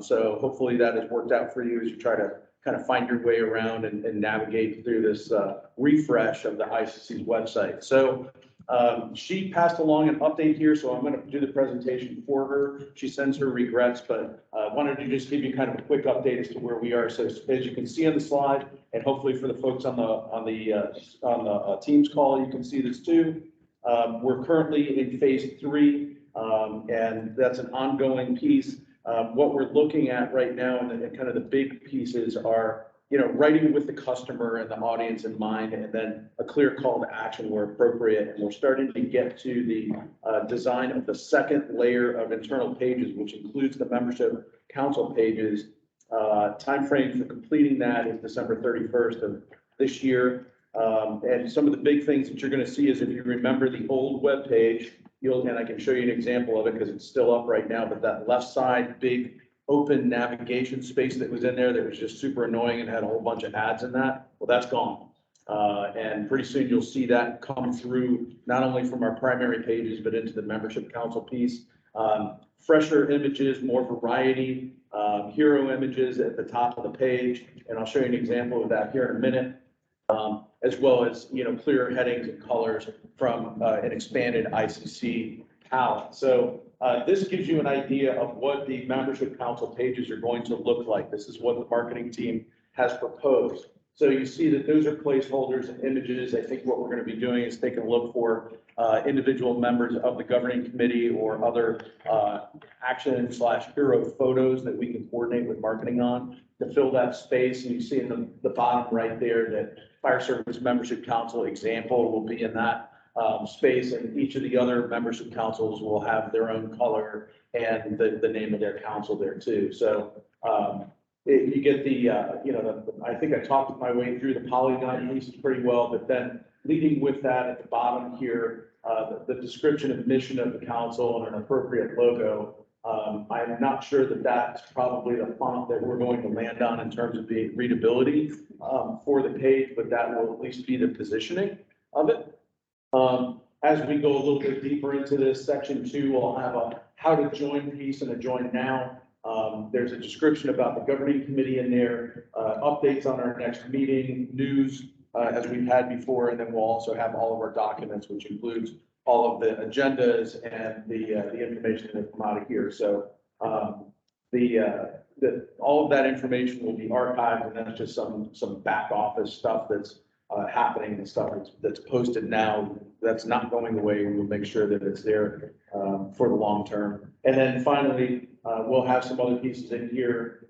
So hopefully that has worked out for you as you try to kind of find your way around and navigate through this refresh of the ICC's website. So she passed along an update here, so I'm going to do the presentation for her. She sends her regrets, but wanted to just give you kind of a quick update as to where we are. So as you can see on the slide, and hopefully for the folks on the Teams call, you can see this too. We're currently in phase 3, and that's an ongoing piece. What we're looking at right now, and kind of the big pieces are, writing with the customer and the audience in mind, and then a clear call to action where appropriate. And we're starting to get to the design of the second layer of internal pages, which includes the membership council pages. Timeframe for completing that is December 31st of this year. And some of the big things that you're going to see is, if you remember the old web page, and I can show you an example of it because it's still up right now, but that left side big open navigation space that was in there that was just super annoying and had a whole bunch of ads in that, well, that's gone. And pretty soon you'll see that come through, not only from our primary pages, but into the membership council piece. Fresher images, more variety, hero images at the top of the page. And I'll show you an example of that here in a minute. As well as, clearer headings and colors from an expanded ICC palette. So this gives you an idea of what the membership council pages are going to look like. This is what the marketing team has proposed. So you see that those are placeholders and images. I think what we're going to be doing is taking a look for individual members of the governing committee or other action/hero photos that we can coordinate with marketing on to fill that space. And you see in the bottom right there that Fire Service Membership Council example will be in that space, and each of the other membership councils will have their own color and the name of their council there too. So you get the, I think I talked my way through the polygon pieces pretty well, but then leading with that at the bottom here, the description of mission of the council and an appropriate logo. I'm not sure that that's probably the font that we're going to land on in terms of the readability for the page, but that will at least be the positioning of it. As we go a little bit deeper into this, section 2 will have a how to join piece and a join now. There's a description about the governing committee in there, updates on our next meeting, news as we've had before, and then we'll also have all of our documents, which includes all of the agendas and the information that come out of here. So all of that information will be archived, and that's just some back office stuff that's happening and stuff that's posted now. That's not going away. We'll make sure that it's there for the long term. And then finally, we'll have some other pieces in here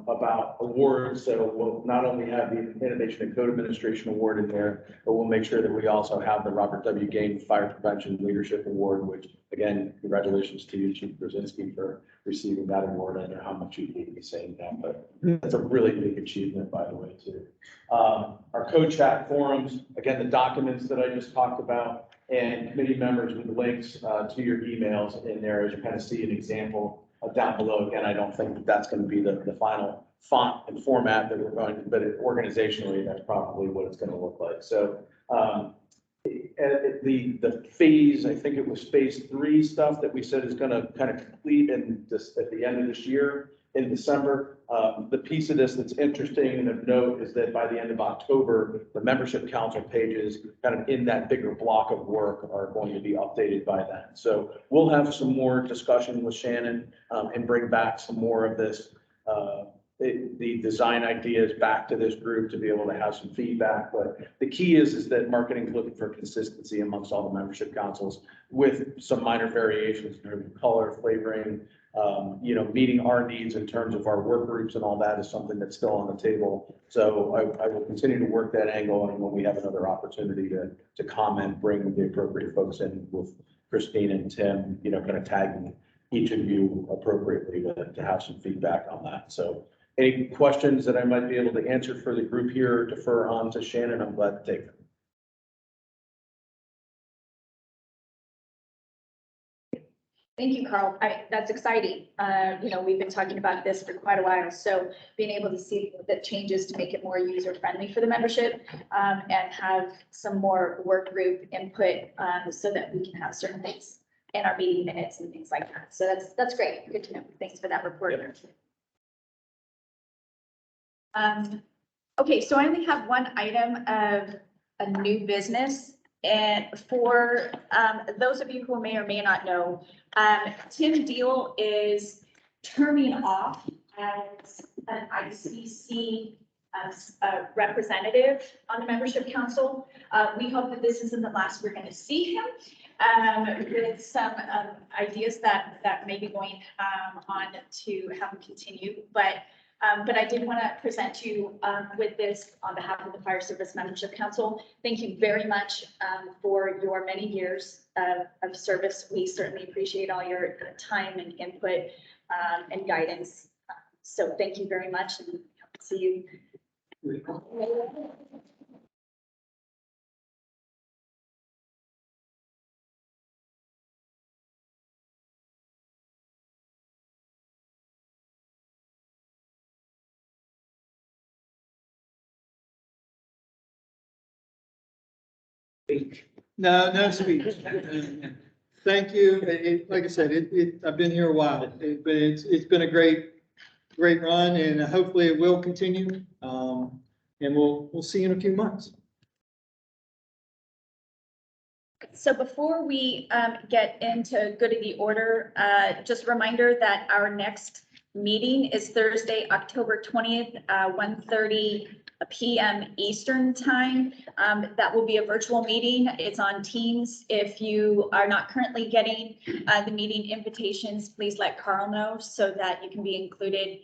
about awards. So we'll not only have the Innovation and Code Administration Award in there, but we'll make sure that we also have the Robert W. Gain Fire Prevention Leadership Award, which again, congratulations to you, Chief Brzezinski, for receiving that award. I know how much you hate me saying that, but that's a really big achievement, by the way, too. Our co-chat forums, again, the documents that I just talked about, and committee members with links to your emails in there, as you kind of see an example down below. Again, I don't think that that's going to be the final font and format that we're going to, but organizationally, that's probably what it's going to look like. So the phase, I think it was phase 3 stuff that we said is going to kind of complete in this at the end of this year in December. The piece of this that's interesting and of note is that by the end of October, the membership council pages kind of in that bigger block of work are going to be updated by then. So we'll have some more discussion with Shannon and bring back some more of this, the design ideas back to this group to be able to have some feedback. But the key is that marketing is looking for consistency amongst all the membership councils with some minor variations in terms of color, flavoring, meeting our needs in terms of our work groups and all that is something that's still on the table. So I will continue to work that angle, and when we have another opportunity to comment, bring the appropriate folks in with Christine and Tim, kind of tagging each of you appropriately to have some feedback on that. So any questions that I might be able to answer for the group here, defer on to Shannon, I'm glad to take them. Thank you, Carl. That's exciting. We've been talking about this for quite a while. So being able to see the changes to make it more user friendly for the membership and have some more work group input so that we can have certain things in our meeting minutes and things like that. So that's great. Good to know. Thanks for that report. Okay, so I only have one item of a new business. And for those of you who may or may not know, Tim Diehl is terming off as an ICC representative on the membership council. We hope that this isn't the last we're going to see him with some ideas that may be going on to have him continue. But I did want to present you with this on behalf of the Fire Service Membership Council. Thank you very much for your many years of service. We certainly appreciate all your time and input and guidance. So thank you very much, and hope to see you. No speech. Thank you. Like I said, I've been here a while, but it's been a great run, and hopefully it will continue. And we'll see you in a few months. So before we get into good of the order, just a reminder that our next meeting is Thursday, October 20th, 1:30 p.m. Eastern time. That will be a virtual meeting. It's on Teams. If you are not currently getting the meeting invitations, please let Carl know so that you can be included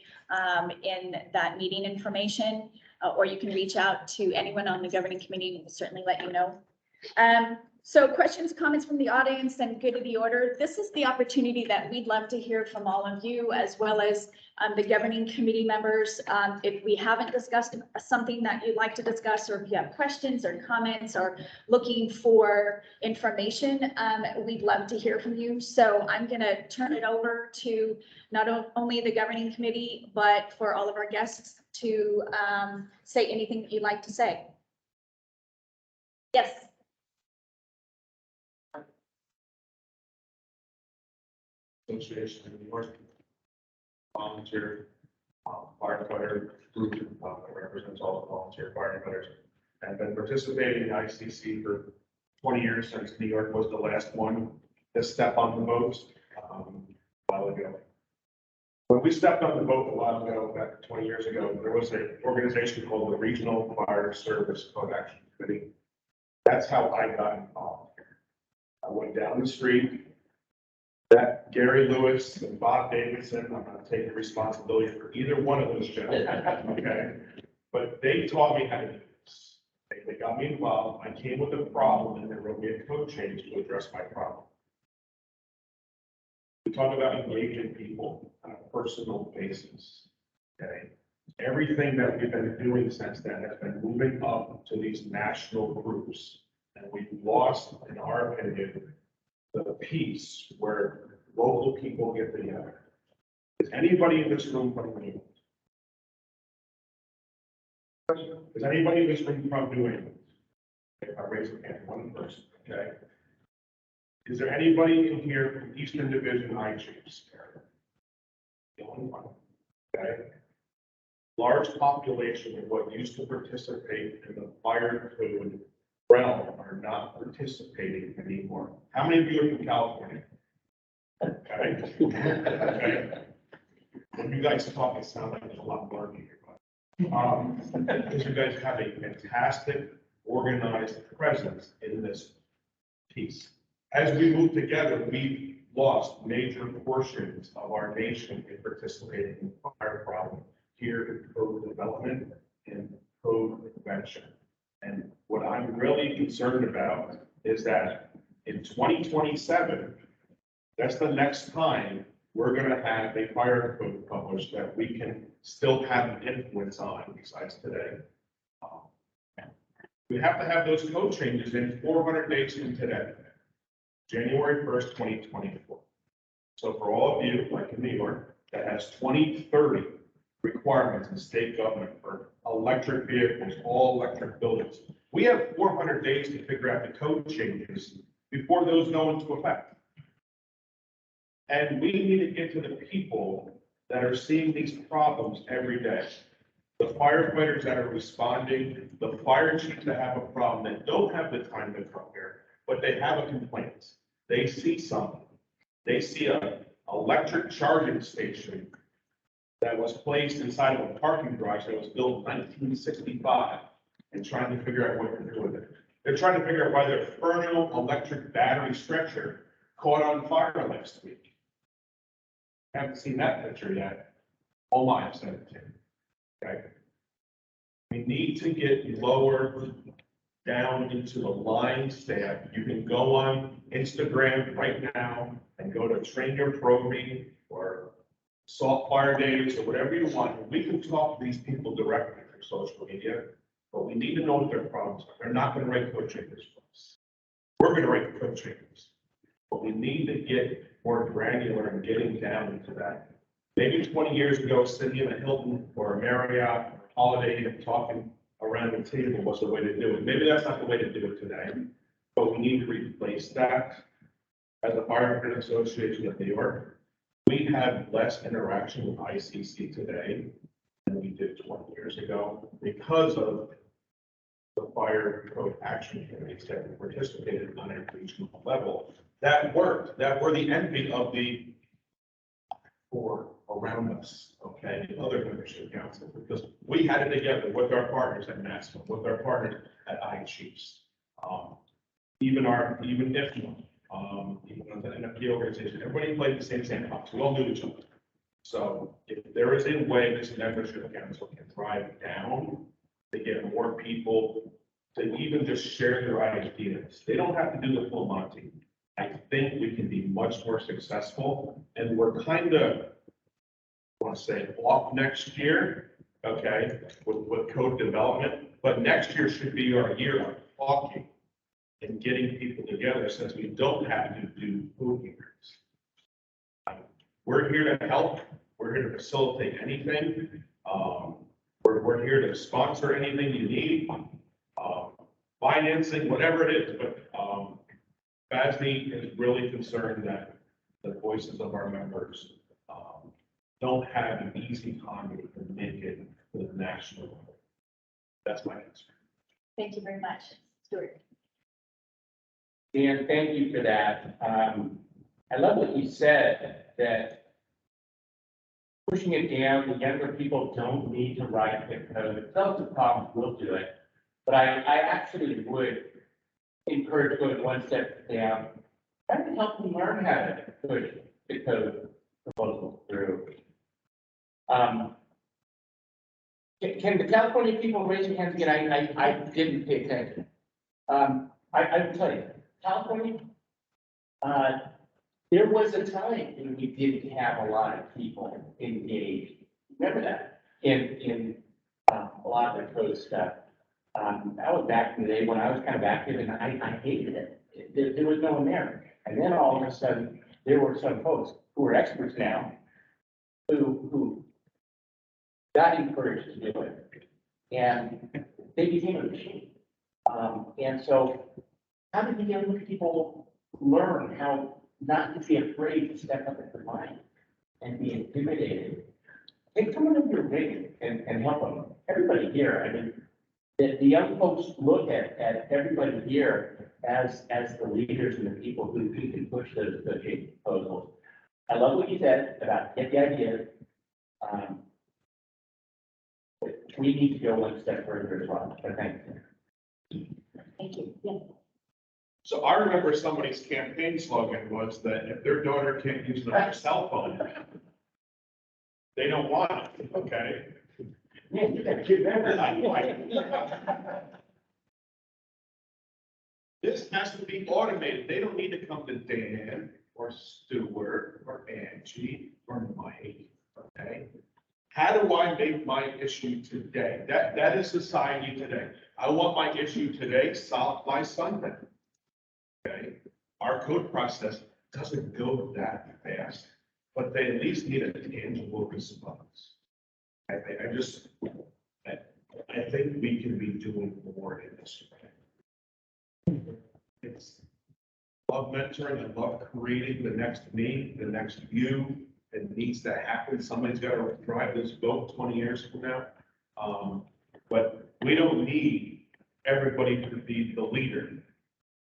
in that meeting information, or you can reach out to anyone on the governing committee and we'll certainly let you know. So questions, comments from the audience, and good to the order. This is the opportunity that we'd love to hear from all of you, as well as the governing committee members. If we haven't discussed something that you'd like to discuss, or if you have questions or comments or looking for information, we'd love to hear from you. So I'm going to turn it over to not only the governing committee, but for all of our guests to say anything that you'd like to say. Yes. Association in New York, volunteer firefighter group that represents all the volunteer firefighters, and been participating in ICC for 20 years, since New York was the last one to step on the boat a while ago. When we stepped on the boat a while ago, back 20 years ago, there was an organization called the Regional Fire Service Code Action Committee. That's how I got involved. I went down the street. That Gary Lewis and Bob Davidson, I'm not taking responsibility for either one of those gentlemen, okay? But they taught me how to do this. They got me involved. I came with a problem and they wrote me a code change to address my problem. We talk about engaging people on a personal basis, okay? Everything that we've been doing since then has been moving up to these national groups. And we've lost, in our opinion, the piece where local people get together. Is anybody in this room from New England? Is anybody in this room from New England? If I raise a hand, one person, okay? Is there anybody in here from Eastern Division I Chiefs? The only one, okay? Large population of what used to participate in the fire code realm are not participating anymore. How many of you are from California? Okay. Okay. When you guys talk, it sounds like there's a lot more of you here. Because you guys have a fantastic organized presence in this piece. As we move together, we've lost major portions of our nation in participating in the fire problem here in code development and code prevention. And what I'm really concerned about is that in 2027, that's the next time we're going to have a fire code published that we can still have an influence on besides today. We have to have those code changes in 400 days from today, January 1st, 2024. So for all of you, like in New York, that has 2030 requirements in state government for electric vehicles, all electric buildings. We have 400 days to figure out the code changes before those go into effect. And we need to get to the people that are seeing these problems every day. The firefighters that are responding, the fire chiefs that have a problem, that don't have the time to come here, but they have a complaint. They see something. They see an electric charging station that was placed inside of a parking garage that was built in 1965 and trying to figure out what to do with it. They're trying to figure out why their Fernal electric battery stretcher caught on fire last week. Haven't seen that picture yet. Oh my, I've sent it to you. Okay. We need to get lower down into the line staff. You can go on Instagram right now and go to Train Your Pro Me or Salt Fire Days or whatever you want. We can talk to these people directly through social media, but we need to know what their problems are. They're not going to write code changes for us. We're going to write code changes, but we need to get more granular and getting down into that. Maybe 20 years ago, sitting in a Hilton or a Marriott or Holiday and talking around the table was the way to do it. Maybe that's not the way to do it today, but we need to replace that. As a firefighter association of New York, we have less interaction with ICC today than we did 20 years ago because of the fire code action committees that we participated on a regional level. That worked, that were the envy of the, for around us, okay, the other membership councils, because we had it together with our partners at NASPA, with our partners at ICC. Even if, even the NFP organization, everybody played the same sandbox, we all knew each other. So if there is a way this membership council can drive down to get more people to even just share their ideas, they don't have to do the full Monty. I think we can be much more successful, and we're kind of, I want to say, off next year, okay, with code development, but next year should be our year of talking and getting people together, since we don't have to do code hearings. We're here to help. We're here to facilitate anything. We're here to sponsor anything you need, financing, whatever it is. But FASD is really concerned that the voices of our members don't have an easy time to make it to the national level. That's my answer. Thank you very much, Stuart. Dan, thank you for that. I love what you said, that pushing it down, the younger people don't need to write the code. If those are problems, we'll do it. But I actually would encourage going one step down. Try to help them learn how to push the code proposals through. Can the California people raise your hands again? I didn't pay attention. I will tell you, California, there was a time when we didn't have a lot of people engaged. Remember that in a lot of the code stuff. That was back in the day when I was kind of active, and I hated it. There was no one there. And then all of a sudden, there were some folks who are experts now who got encouraged to do it. And they became a machine. And so how did the young people learn how not to be afraid to step up at the line and be intimidated? Take someone under your wing and help them. Everybody here, I mean, the young folks look at everybody here as the leaders and the people who can push those proposals. I love what you said about get the ideas. We need to go one step further as well. So thank you. Thank you. Yeah. So I remember somebody's campaign slogan was that if their daughter can't use another cell phone, they don't want it, okay? Yeah, you got to give them This has to be automated. They don't need to come to Dan or Stuart or Angie or Mike, okay? How do I make my issue today? That is society today. I want my issue today solved by Sunday. Okay, our code process doesn't go that fast, but they at least need a tangible response. I think we can be doing more in this way. It's love mentoring and love creating the next me, the next you. It needs to happen. Somebody's got to drive this boat 20 years from now. But we don't need everybody to be the leader.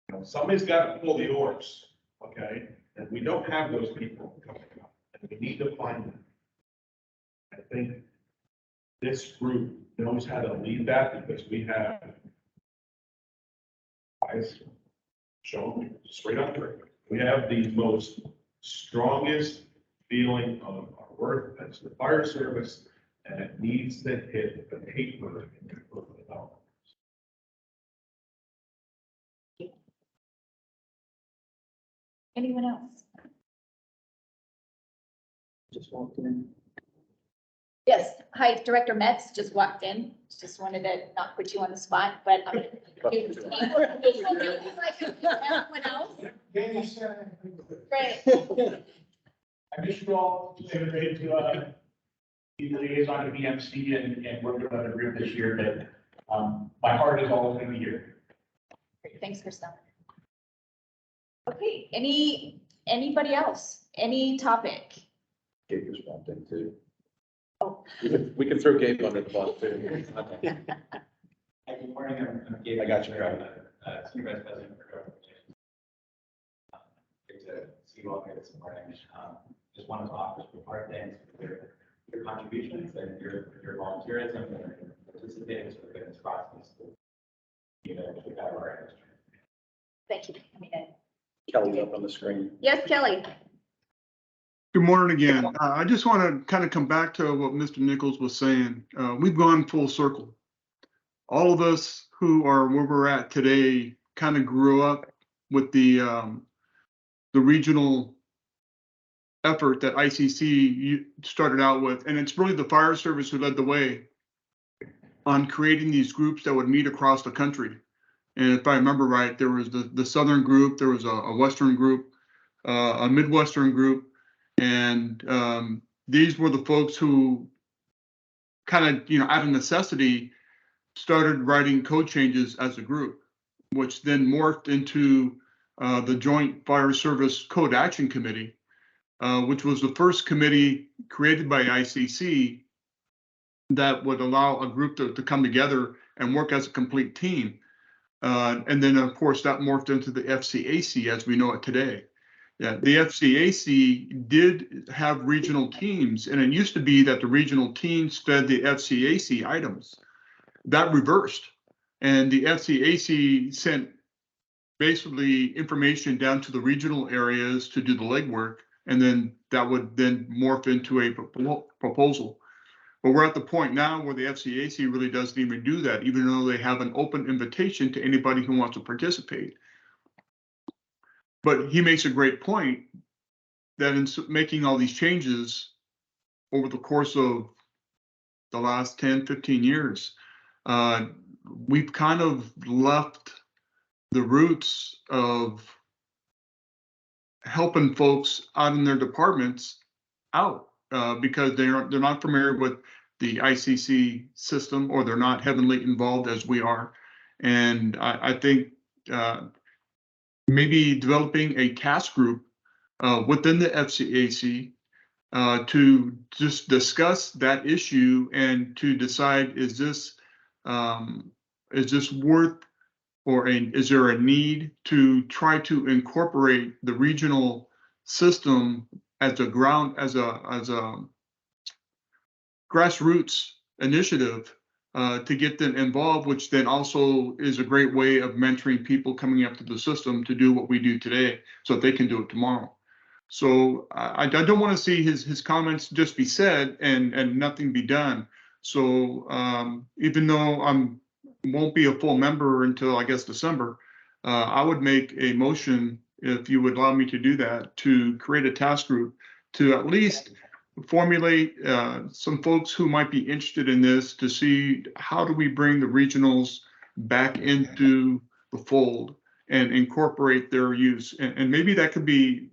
You know, somebody's got to pull the oars, okay? And we don't have those people coming up, and we need to find them. I think this group knows how to lead that, because we have guys shown straight up here. We have the most strongest feeling of our worth as the fire service, and it needs to hit the paper and put it out. Anyone else? Just walked in. Yes. Hi, Director Metz just walked in. Just wanted to not put you on the spot, but I'm going to do like everyone else. Great. I wish you all great to be the liaison to BMC and work with another group this year, but my heart is always going to be here. Great. Thanks, Krista. Okay, anybody else? Any topic? Gabe just walked in too. Oh. We can throw Gabe under the bus too. Good morning, I'm Gabe. I got you. Senior Vice President for Government Relations. Good to see you all here this morning. just wanted to offer some hard thanks for your contributions and your volunteerism and participating in this process. You know, we have our industry. Thank you for coming in. Kelly's up on the screen. Yes, Kelly. Good morning again. I just want to kind of come back to what Mr. Nichols was saying. We've gone full circle. All of us who are where we're at today kind of grew up with the regional effort that ICC started out with, and it's really the fire service who led the way on creating these groups that would meet across the country. And if I remember right, there was the Southern group, there was a Western group, a Midwestern group, and these were the folks who kind of, out of necessity, started writing code changes as a group, which then morphed into the Joint Fire Service Code Action Committee, which was the first committee created by ICC that would allow a group to come together and work as a complete team. And then, of course, that morphed into the FCAC as we know it today. Yeah, the FCAC did have regional teams, and it used to be that the regional teams fed the FCAC items. That reversed, and the FCAC sent basically information down to the regional areas to do the legwork, and then that would then morph into a proposal. But we're at the point now where the FCAC really doesn't even do that, even though they have an open invitation to anybody who wants to participate. But he makes a great point that in making all these changes over the course of the last 10, 15 years, we've kind of left the roots of helping folks out in their departments out because they're not familiar with the ICC system, or they're not heavily involved as we are. And I think maybe developing a task group within the FCAC to just discuss that issue and to decide, is this worth, or is there a need to try to incorporate the regional system as a grassroots initiative to get them involved, which then also is a great way of mentoring people coming up to the system to do what we do today so that they can do it tomorrow. So I don't want to see his comments just be said and nothing be done. So even though won't be a full member until I guess December, I would make a motion, if you would allow me to do that, to create a task group to at least formulate some folks who might be interested in this to see how do we bring the regionals back into the fold and incorporate their use. And maybe that could be,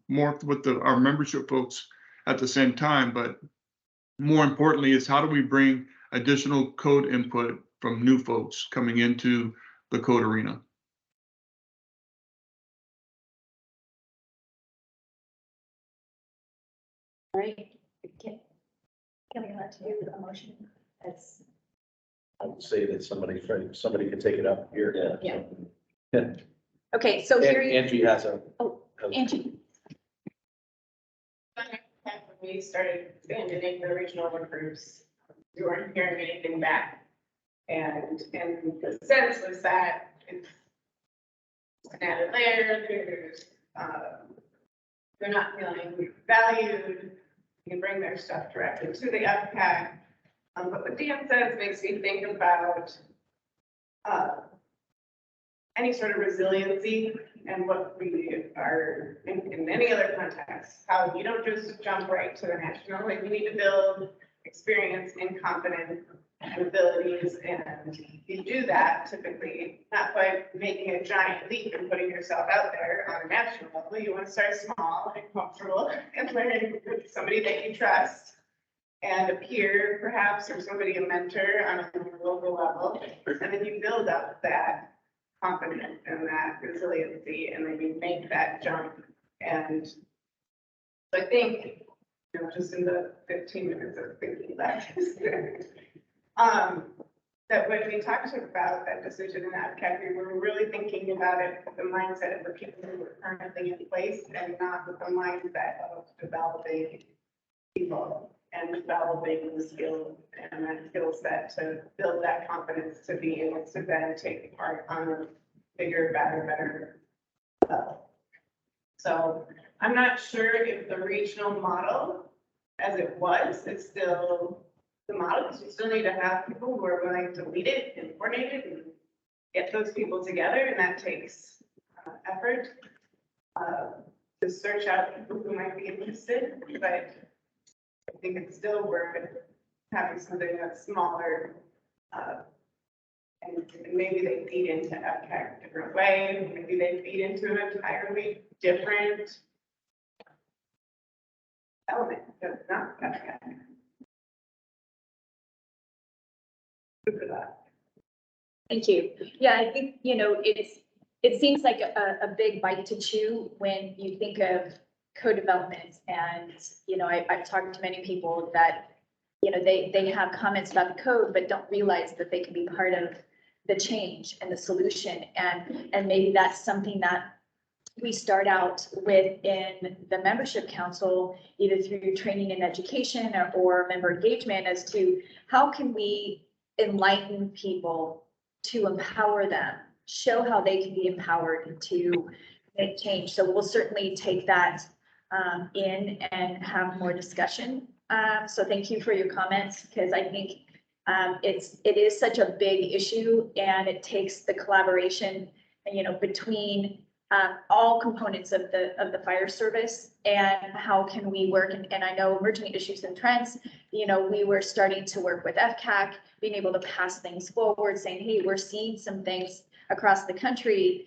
more with our membership folks at the same time, but more importantly is how do we bring additional code input from new folks coming into the code arena. All right. Can we let you do a motion? That's. I would say that somebody could take it up here. Yeah. Okay, so here Angie has a. Oh, Angie. When we started abandoning the regional work groups, we weren't hearing anything back. And the sense was that it's an added layer, they're not feeling valued. You can bring their stuff directly to the FPAC. But what Dan says makes me think about any sort of resiliency and what we are in any other context, how you don't just jump right to the national, like you need to build experience and confidence and abilities, and you do that typically not by making a giant leap and putting yourself out there on a national level. You want to start small and comfortable and learn with somebody that you trust and a peer perhaps, or somebody, a mentor on a local level, and then you build up that confidence and that resiliency, and then you make that jump. And so I think, just in the 15 minutes of thinking about this, that when we talked about that decision in APCAC, we were really thinking about it with the mindset of the people who were currently in place and not with the mindset of developing people and developing the skill and that skill set to build that confidence to be able to then take part on a bigger, better level. So I'm not sure if the regional model as it was, is still the model, because we still need to have people who are willing to lead it and coordinate it and get those people together, and that takes effort to search out people who might be interested, but I think it's still worth having something that's smaller, and maybe they feed into FCAC a different way, maybe they feed into an entirely different element that's not FCAC. Good for that. Thank you. Yeah, I think, it seems like a big bite to chew when you think of co-development. And, I've talked to many people that, they have comments about the code, but don't realize that they can be part of the change and the solution. And maybe that's something that we start out with in the membership council, either through training and education or member engagement, as to how can we enlighten people to empower them, show how they can be empowered to make change. So we'll certainly take that in and have more discussion. So thank you for your comments, because I think it is such a big issue, and it takes the collaboration, between all components of the fire service, and how can we work, and I know emerging issues and trends, we were starting to work with FCAC, being able to pass things forward, saying, hey, we're seeing some things across the country.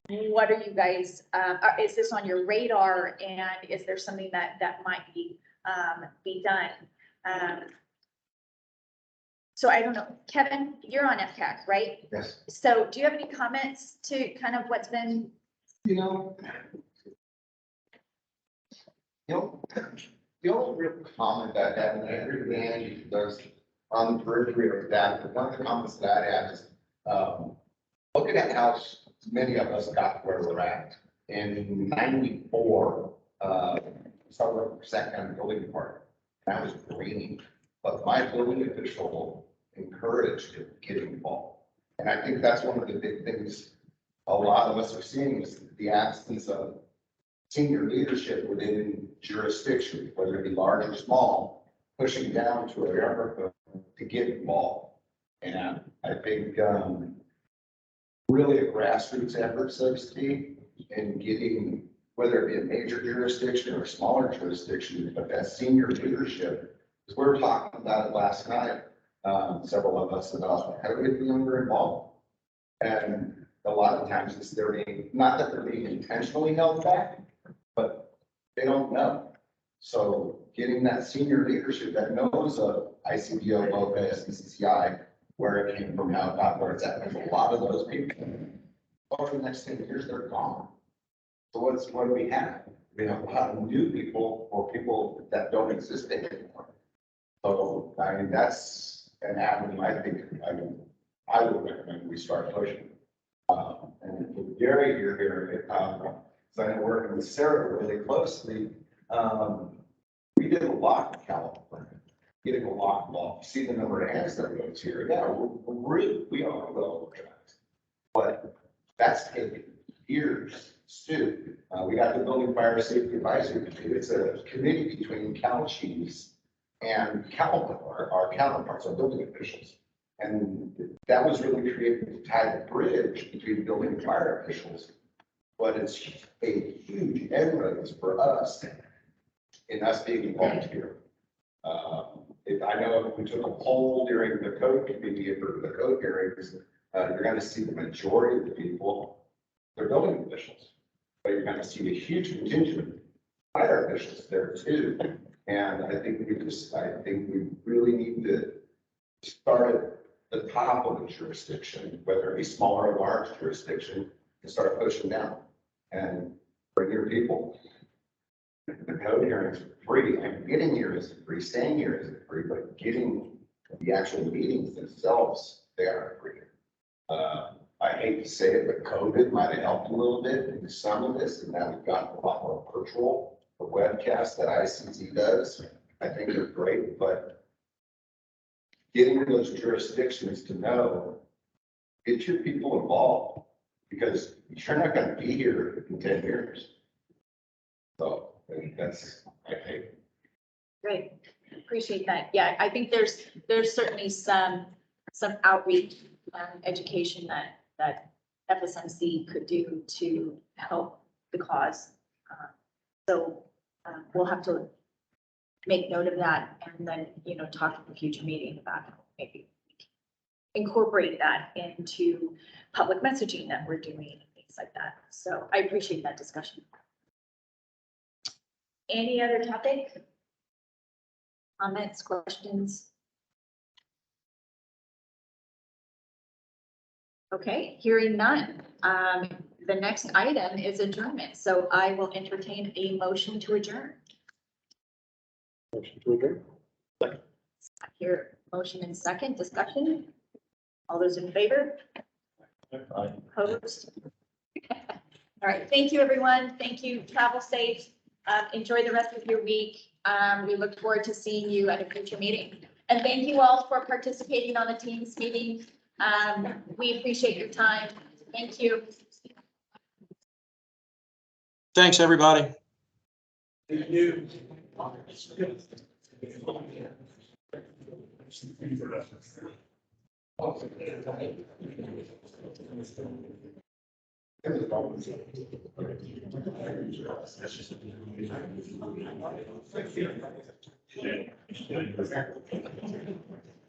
What are you guys, is this on your radar, and is there something that might be done? So I don't know, Kevin, you're on FCAC, right? Yes. So do you have any comments to kind of what's been? The only real comment I have, and I agree with Angie, there's on the periphery of that, but one of the comments that I have is, looking at how many of us got where we're at. In '94, started with second kind of building department, and I was green, but my building official encouraged to get involved. And I think that's one of the big things a lot of us are seeing, is the absence of senior leadership within jurisdiction, whether it be large or small, pushing down to a younger to get involved. And I think really a grassroots effort, so to speak, in getting, whether it be a major jurisdiction or a smaller jurisdiction, but that senior leadership, because we were talking about it last night, several of us, about how do we get the younger involved. And a lot of times it's they're being, not that they're being intentionally held back, but they don't know. So getting that senior leadership that knows of ICBO, LOPA, SCCI, where it came from, how it got where it's at, there's a lot of those people. Over the next 10 years, they're gone. So what do we have? We have a lot of new people, or people that don't exist anymore. So, I mean, that's an avenue I would recommend we start pushing. And with Gary here, so I'm working with Sarah really closely. We did a lot in California, getting a lot involved. You see the number of hands that goes here. Yeah, we are well organized, but that's taken years too. We got the Building Fire Safety Advisory Committee. It's a committee between Cal chiefs and our counterparts, our building officials. And that was really created to tie the bridge between building and fire officials. But it's a huge inroads for us in us being involved here. If I know if we took a poll during the code committee or the code hearings, you're going to see the majority of the people, they're building officials. But you're going to see a huge contingent of fire officials there too. And I think we really need to start at the top of the jurisdiction, whether it be smaller or large jurisdiction, and start pushing down and bring your people. The code hearings are free. And getting here is free, staying here is free, but getting the actual meetings themselves they are agreeing. I hate to say it, but COVID might have helped a little bit in some of this, and now we've gotten a lot more virtual. The webcast that ICC does, I think they're great, but getting those jurisdictions to know, get your people involved, because you're not gonna be here in 10 years. So, I think that's, I think. Great, appreciate that. Yeah, I think there's certainly some outreach, education that FSMC could do to help the cause. So we'll have to make note of that and then, talk at the future meeting about how maybe incorporate that into public messaging that we're doing and things like that. So I appreciate that discussion. Any other topic? Comments, questions? Okay, hearing none. The next item is adjournment, so I will entertain a motion to adjourn. Motion to adjourn. Here, motion and second, discussion. All those in favor? Opposed? All right, thank you, everyone. Thank you. Travel safe. Enjoy the rest of your week. We look forward to seeing you at a future meeting. And thank you all for participating on the Teams meeting. We appreciate your time. Thank you. Thanks, everybody. Thank you.